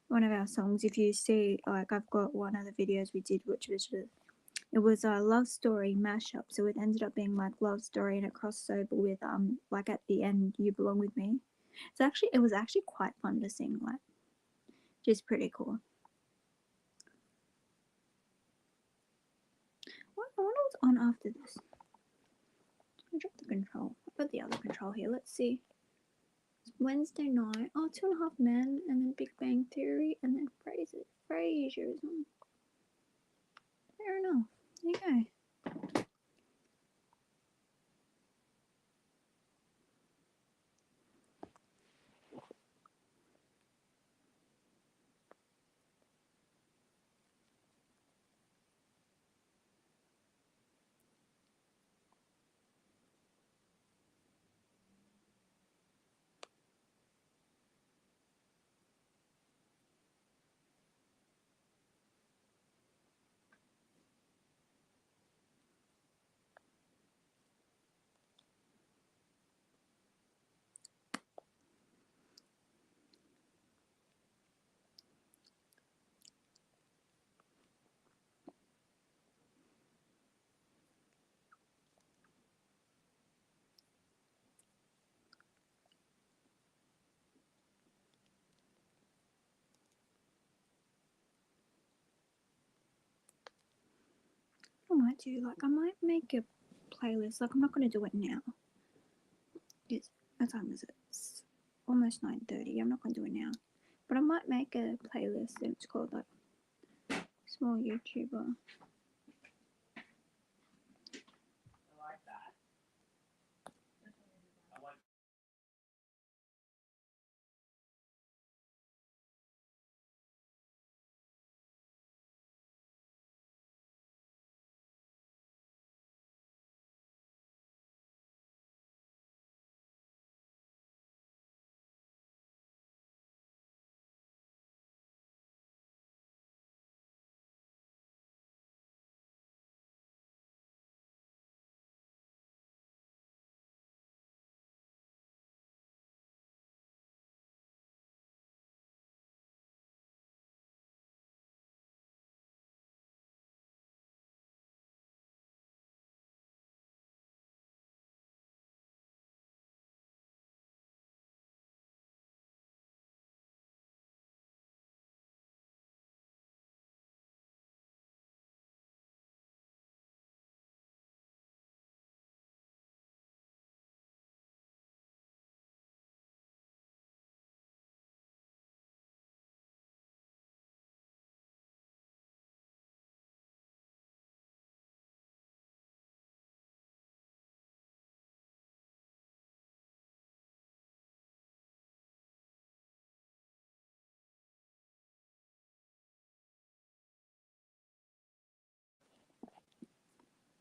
S1: One of our songs. If you see, like, I've got one of the videos we did, which was it was a love story mashup. So it ended up being like Love Story, and it crossed over with, like at the end, You Belong With Me. It was actually quite fun to sing, like, just pretty cool. I wonder what's on after this. I dropped the control. I've got the other control here. Let's see. It's Wednesday night. Oh, 2.5 Men, and then Big Bang Theory, and then Frasier's on. Fair enough. There you go. I might do, like, I might make a playlist. Like, I'm not going to do it now. What time is it? It's almost 9:30. I'm not going to do it now. But I might make a playlist, and it's called, like, SmallYoutuber.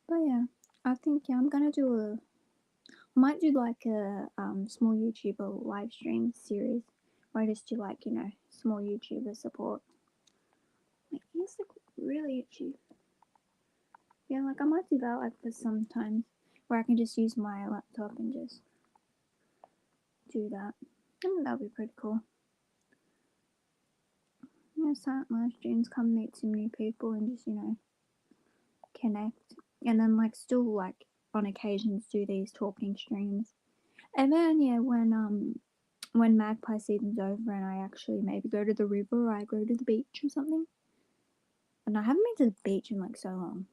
S1: But yeah, I think I'm gonna might do like a small YouTuber live stream series where I just do like, small YouTuber support. Like, it's like really itchy. Yeah, like I might do that like for some times where I can just use my laptop and just do that. I think that would be pretty cool. Start live streams, come meet some new people and just, connect. And then like still like on occasions do these talking streams. And then yeah, when magpie season's over and I actually maybe go to the river or I go to the beach or something. And I haven't been to the beach in like so long.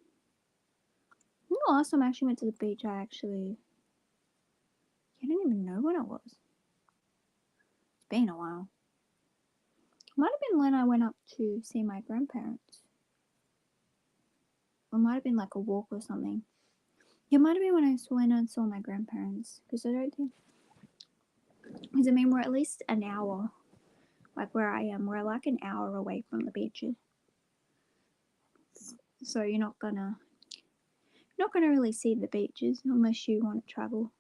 S1: I think the last time I actually went to the beach I don't even know when it was. It's been a while. It might have been when I went up to see my grandparents. Or it might have been like a walk or something. Yeah, it might have been when I went and saw my grandparents. Because I don't think. Because I mean, we're at least an hour, like where I am. We're like an hour away from the beaches. So you're not gonna really see the beaches unless you want to travel.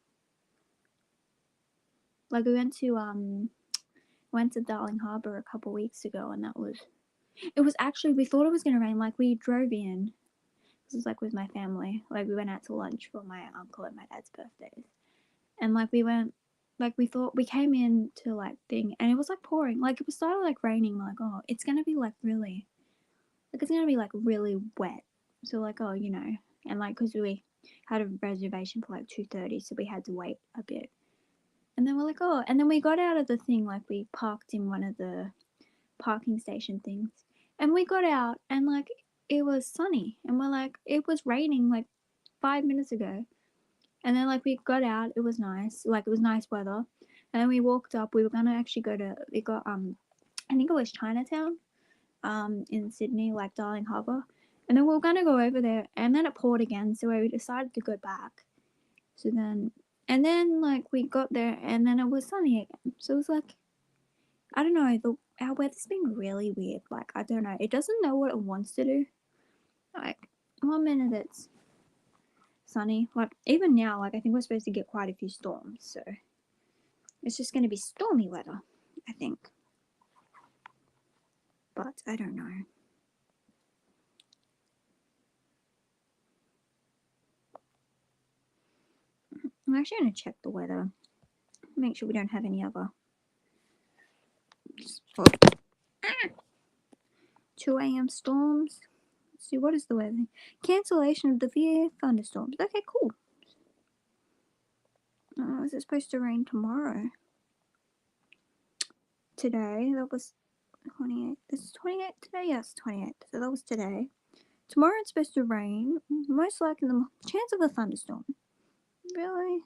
S1: Like we went to Darling Harbour a couple weeks ago, and it was actually, we thought it was gonna rain. Like we drove in. This was like with my family. Like we went out to lunch for my uncle and my dad's birthdays, and like we thought we came in to like thing, and it was like pouring. Like it was started like raining. Like, oh, it's gonna be like really, like it's gonna be like really wet. So like, oh, and like because we had a reservation for like 2:30, so we had to wait a bit. And then we're like, oh, and then we got out of the thing, like we parked in one of the parking station things, and we got out, and like it was sunny, and we're like, it was raining like 5 minutes ago, and then like we got out, it was nice, like it was nice weather, and then we walked up. We were gonna actually we got I think it was Chinatown, in Sydney, like Darling Harbour, and then we were gonna go over there, and then it poured again, so we decided to go back. So then, and then like we got there, and then it was sunny again. So it was like, I don't know, our weather's been really weird. Like I don't know, it doesn't know what it wants to do. Like 1 minute it's sunny, like even now, like I think we're supposed to get quite a few storms, so it's just gonna be stormy weather, I think. But I don't know. I'm actually gonna check the weather, make sure we don't have any other 2 a.m. storms. Let's see, what is the weather? Cancellation of the VA thunderstorms. Okay, cool. Is it supposed to rain tomorrow? Today, that was 28. This is 28 today? Yes, 28. So that was today. Tomorrow it's supposed to rain. Most likely the chance of a thunderstorm. Really?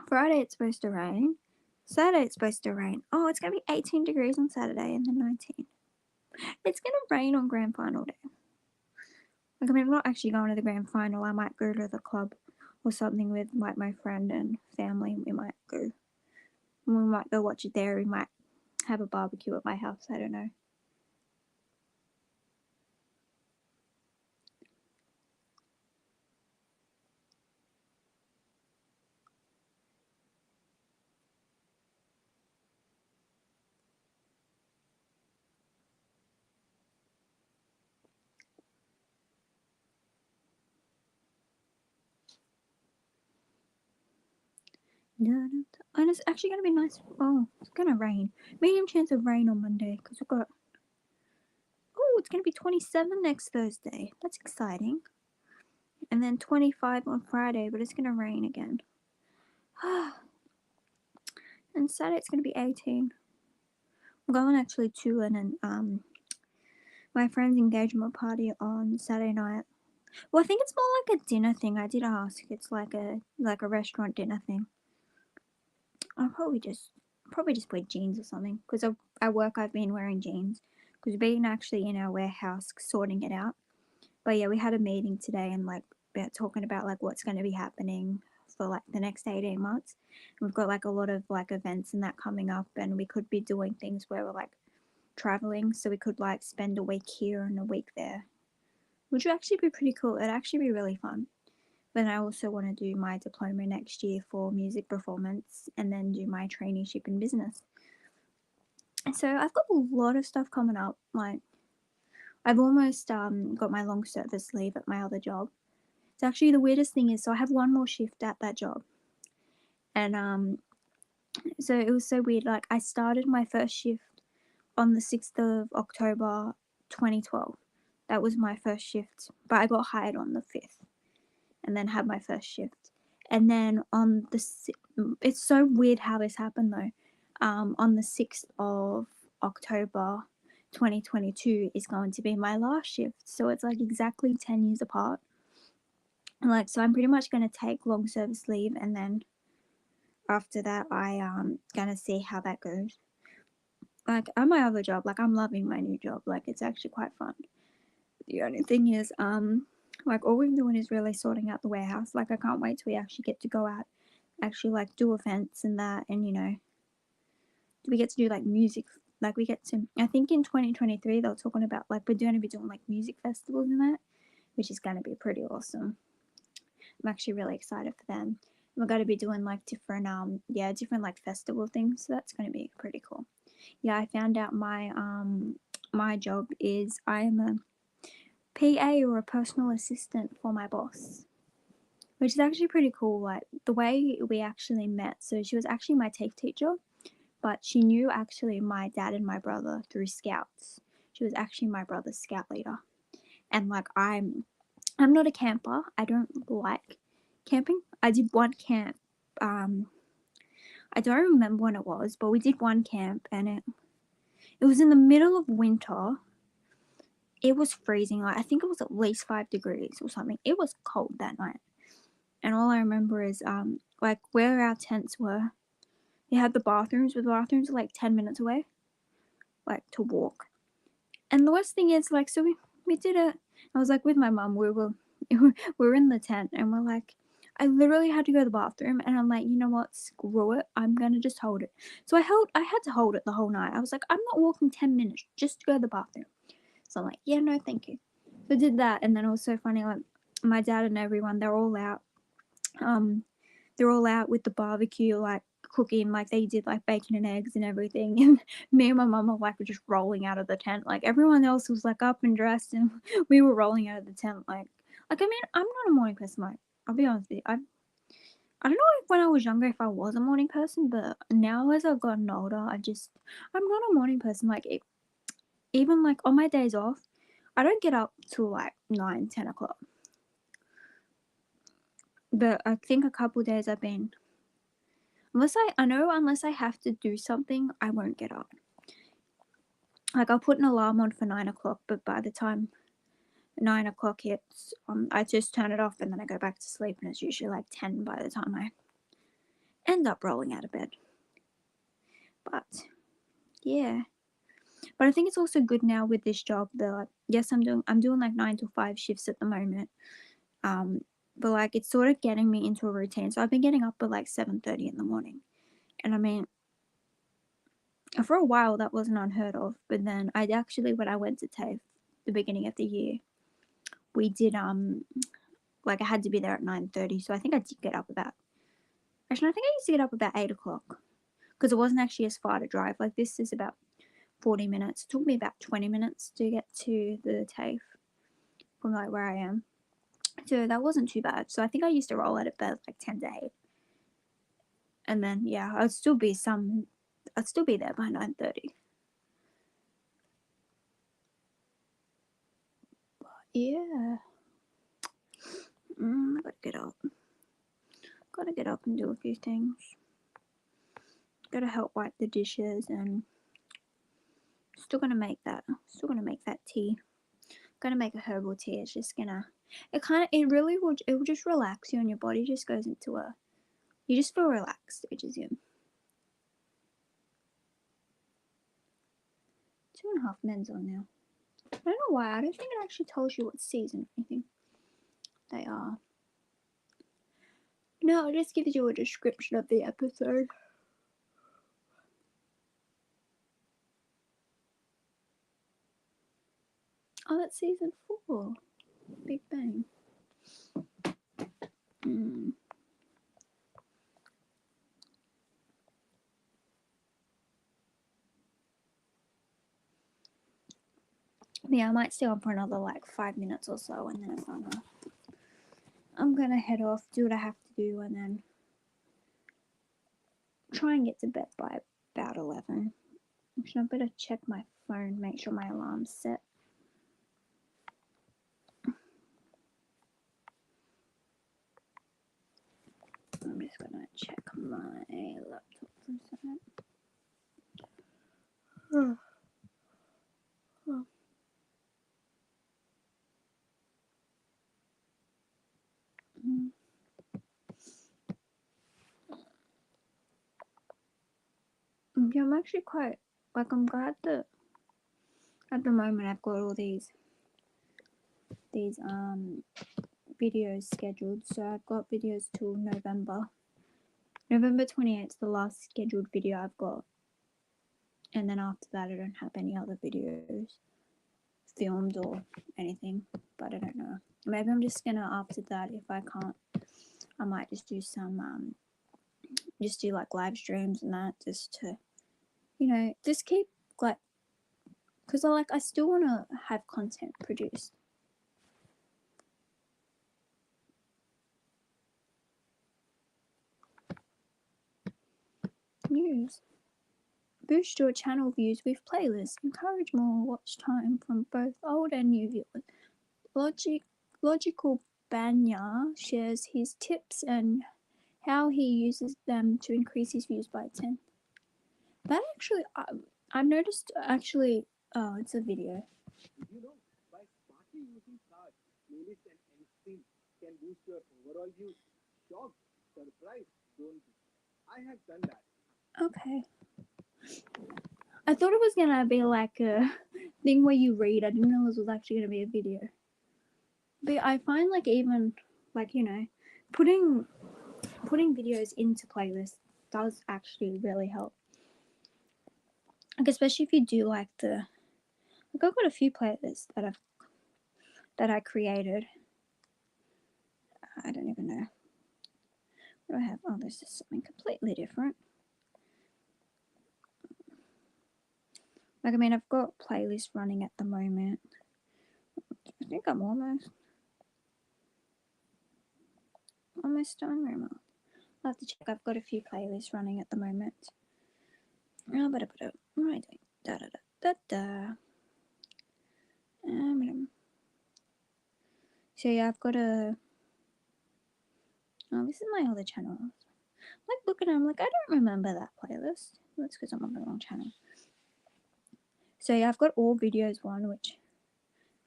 S1: Friday it's supposed to rain. Saturday it's supposed to rain. Oh, it's going to be 18 degrees on Saturday and then 19. It's going to rain on grand final day. Like, I mean, I'm not actually going to the grand final. I might go to the club or something with like my friend and family. We might go watch it there. We might have a barbecue at my house. I don't know. And it's actually going to be nice. Oh, it's going to rain. Medium chance of rain on Monday because we've got. Oh, it's going to be 27 next Thursday. That's exciting. And then 25 on Friday, but it's going to rain again. And Saturday it's going to be 18. I'm going actually to my friend's engagement party on Saturday night. Well, I think it's more like a dinner thing. I did ask. It's like a restaurant dinner thing. I'll probably just wear jeans or something because at work I've been wearing jeans because we've been actually in our warehouse sorting it out. But yeah, we had a meeting today and like talking about like what's going to be happening for like the next 18 months. And we've got like a lot of like events and that coming up, and we could be doing things where we're like traveling, so we could like spend a week here and a week there, which would actually be pretty cool. It'd actually be really fun. Then I also want to do my diploma next year for music performance and then do my traineeship in business. So I've got a lot of stuff coming up. Like, I've almost got my long service leave at my other job. It's actually the weirdest thing is, so I have one more shift at that job. And so it was so weird. Like, I started my first shift on the 6th of October 2012. That was my first shift, but I got hired on the 5th and then had my first shift. And then on the, it's so weird how this happened though. On the 6th of October 2022 is going to be my last shift. So it's like exactly 10 years apart. And like, so I'm pretty much going to take long service leave, and then after that, gonna see how that goes. Like, at my other job, like, I'm loving my new job. Like, it's actually quite fun. The only thing is, like, all we're doing is really sorting out the warehouse. Like, I can't wait till we actually get to go out, actually, like, do events and that, and, you know, we get to do, like, music. Like, we get to, I think in 2023, they were talking about, like, we're going to be doing, like, music festivals and that, which is going to be pretty awesome. I'm actually really excited for them. We're going to be doing, like, different, different, like, festival things, so that's going to be pretty cool. Yeah, I found out my job is I am a PA, or a personal assistant for my boss, which is actually pretty cool. Like, the way we actually met, so she was actually my TAFE teacher, but she knew actually my dad and my brother through scouts. She was actually my brother's scout leader. And like, I'm not a camper. I don't like camping. I did one camp. I don't remember when it was, but we did one camp, and it was in the middle of winter. It was freezing. Like, I think it was at least 5 degrees or something. It was cold that night. And all I remember is like, where our tents were, you had the bathrooms, but the bathrooms were like 10 minutes away, like, to walk. And the worst thing is, like, so we did it. I was like with my mum, we were in the tent, and we're like, I literally had to go to the bathroom, and I'm like, you know what, screw it, I'm gonna just hold it. So I had to hold it the whole night. I was like, I'm not walking 10 minutes just to go to the bathroom. So I'm like, yeah, no, thank you. So I did that, and then it was so funny, like, my dad and everyone, they're all out. They're all out with the barbecue, like, cooking, like, they did, like, bacon and eggs and everything, and me and my mum were, like, just rolling out of the tent. Like, everyone else was, like, up and dressed, and we were rolling out of the tent, like, I mean, I'm not a morning person, like, I'll be honest with you. I don't know if when I was younger if I was a morning person, but now as I've gotten older, I'm not a morning person. Like, even, like, on my days off, I don't get up till, like, 9, 10 o'clock. But I think a couple days I've been, unless I have to do something, I won't get up. Like, I'll put an alarm on for 9 o'clock, but by the time 9 o'clock hits, I just turn it off, and then I go back to sleep, and it's usually like 10 by the time I end up rolling out of bed. But yeah, but I think it's also good now with this job that, like, yes, I'm doing like 9 to 5 shifts at the moment, but like, it's sort of getting me into a routine. So I've been getting up at like 7:30 in the morning, and I mean, for a while that wasn't unheard of, but then when I went to TAFE the beginning of the year, we did like, I had to be there at 9:30, so I think I did get up about, actually, I think I used to get up about 8 o'clock, because it wasn't actually as far to drive. Like, this is about 40 minutes. It took me about 20 minutes to get to the TAFE from, like, where I am, so that wasn't too bad. So I think I used to roll out of bed like 10 to 8, and then yeah, I'd still be there by 9:30. But yeah, I gotta get up. Gotta get up and do a few things. Gotta help wipe the dishes, and still gonna make that tea. Gonna make a herbal tea. It's just gonna, it will just relax you, and your body just goes into you just feel relaxed, which is good. 2.5 minutes on now. I don't know why. I don't think it actually tells you what season or anything they are. No, it just gives you a description of the episode. Oh, that's season 4. Big Bang. Yeah, I might stay on for another like 5 minutes or so, and then I'm gonna head off, do what I have to do, and then try and get to bed by about 11. Actually, I better check my phone, make sure my alarm's set. I'm just gonna check my laptop for a second. Yeah, I'm actually quite, like, I'm glad that at the moment I've got all these videos scheduled. So I've got videos till November 28th is the last scheduled video I've got, and then after that I don't have any other videos filmed or anything, but I don't know. Maybe I'm just gonna, after that, if I can't, I might just do some just do like live streams and that, just to, you know, just keep like, because I still want to have content produced. News. Boost your channel views with playlists. Encourage more watch time from both old and new viewers. Logical Banya shares his tips and how he uses them to increase his views by 10. That actually, I've noticed actually, oh, it's a video. You know, by smartly using cards, playlists and end screens can boost your overall views. Shocked, surprised, don't you? I have done that. Okay. I thought it was gonna be like a thing where you read. I didn't know this was actually gonna be a video. But I find like even like, you know, putting videos into playlists does actually really help. Like especially if you do like the, like I've got a few playlists that I created. I don't even know. What do I have? Oh, this is something completely different. Like I mean, I've got playlists running at the moment. I think I'm almost done. Where am I? I'll have to check. I've got a few playlists running at the moment. Oh, but right. Da da da da. So yeah, I've got a. Oh, this is my other channel. Like looking at, I'm like, I don't remember that playlist. That's because I'm on the wrong channel. So yeah, I've got all videos one, which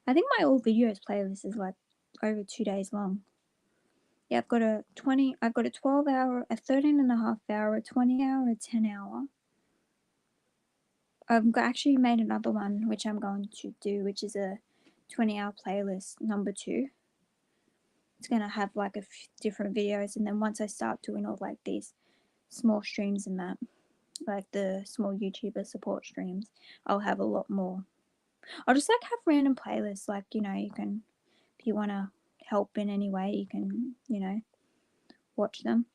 S1: I think my all videos playlist is like over 2 days long. Yeah, I've got a 12 hour, a 13.5 hour, a 20 hour, a 10 hour. I've actually made another one, which I'm going to do, which is a 20-hour playlist number 2. It's going to have like different videos. And then once I start doing all like these small streams and that, like the small YouTuber support streams, I'll have a lot more. I'll just like have random playlists, like, you know, you can, if you want to help in any way, you can, you know, watch them.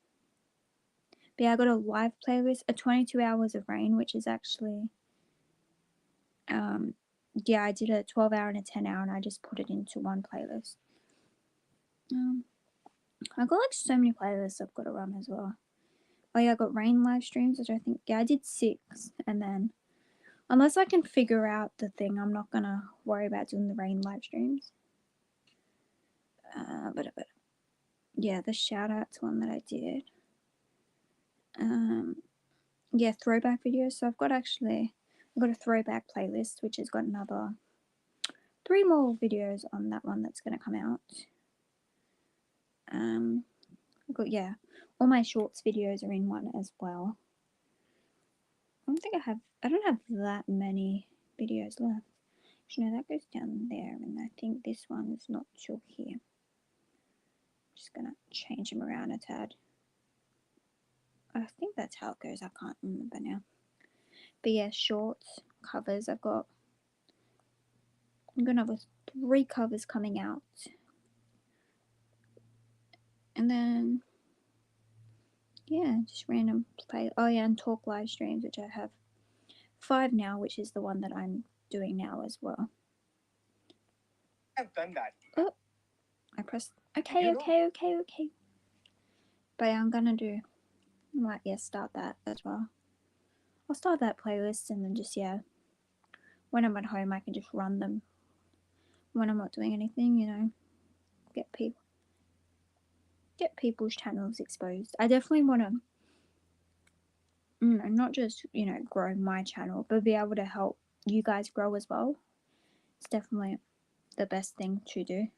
S1: But yeah, I got a live playlist, a 22 hours of rain, which is actually, yeah, I did a 12 hour and a 10 hour, and I just put it into one playlist. I've got like so many playlists I've got to run as well. Oh yeah, I got rain live streams, which I think, yeah, I did 6, and then unless I can figure out the thing, I'm not gonna worry about doing the rain live streams. But yeah, the shout outs one that I did. Yeah, throwback videos. So I've got a throwback playlist, which has got another 3 more videos on that one that's gonna come out. I've got, yeah, all my shorts videos are in one as well. I don't have that many videos left. Actually, no, that goes down there, and I think this one is not till here. I'm just gonna change them around a tad. I think that's how it goes. I can't remember now. But yeah, shorts, covers. I'm gonna have 3 covers coming out And then, yeah, just random play. Oh yeah, and talk live streams, which I have 5 now, which is the one that I'm doing now as well.
S2: I've done that.
S1: Oh, I pressed. Okay. But yeah, I'm gonna do. Might start that as well. I'll start that playlist and then just when I'm at home I can just run them when I'm not doing anything. Get people's channels exposed. I definitely want to not just grow my channel, but be able to help you guys grow as well. It's definitely the best thing to do.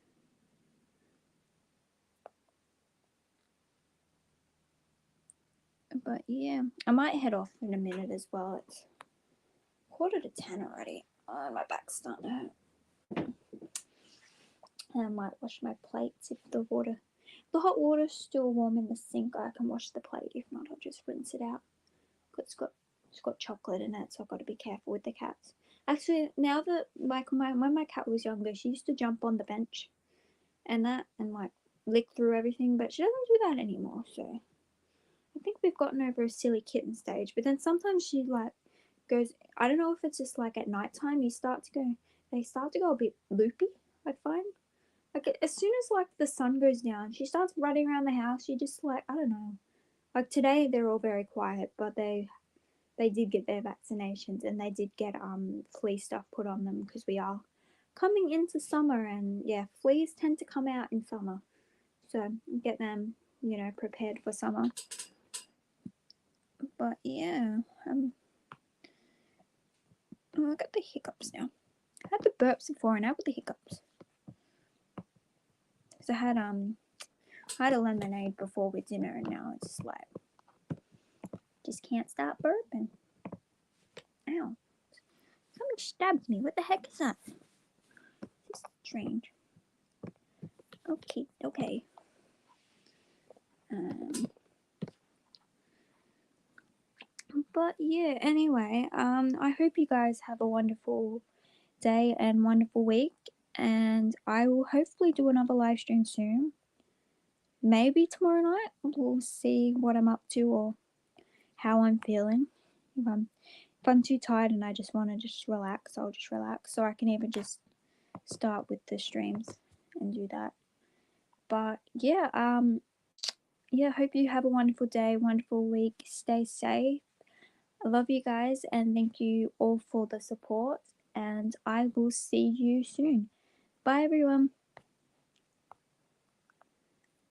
S1: But yeah, I might head off in a minute as well. It's 9:45 already. Oh, my back's starting to hurt. And I might wash my plates if the hot water's still warm in the sink. I can wash the plate. If not, I'll just rinse it out. It's got chocolate in it, so I've got to be careful with the cats. Actually, now that when my cat was younger, she used to jump on the bench and lick through everything, but she doesn't do that anymore. So I think we've gotten over a silly kitten stage. But then sometimes she goes. I don't know if it's just at nighttime they start to go a bit loopy. I find as soon as the sun goes down, she starts running around the house. She just I don't know. Today they're all very quiet, but they did get their vaccinations and they did get flea stuff put on them because we are coming into summer, and fleas tend to come out in summer, so get them prepared for summer. But yeah, I got the hiccups now. I had the burps before and now got the hiccups because I had a lemonade before with dinner, and now it's just can't stop burping. Ow, someone stabbed me. What the heck is that? This is strange. Okay. But yeah, anyway, I hope you guys have a wonderful day and wonderful week, and I will hopefully do another live stream soon. Maybe tomorrow night. We'll see what I'm up to or how I'm feeling. If I'm too tired and I just want to just relax, I'll just relax. So I can even just start with the streams and do that. But yeah, hope you have a wonderful day, wonderful week. Stay safe. I love you guys and thank you all for the support, and I will see you soon. Bye everyone.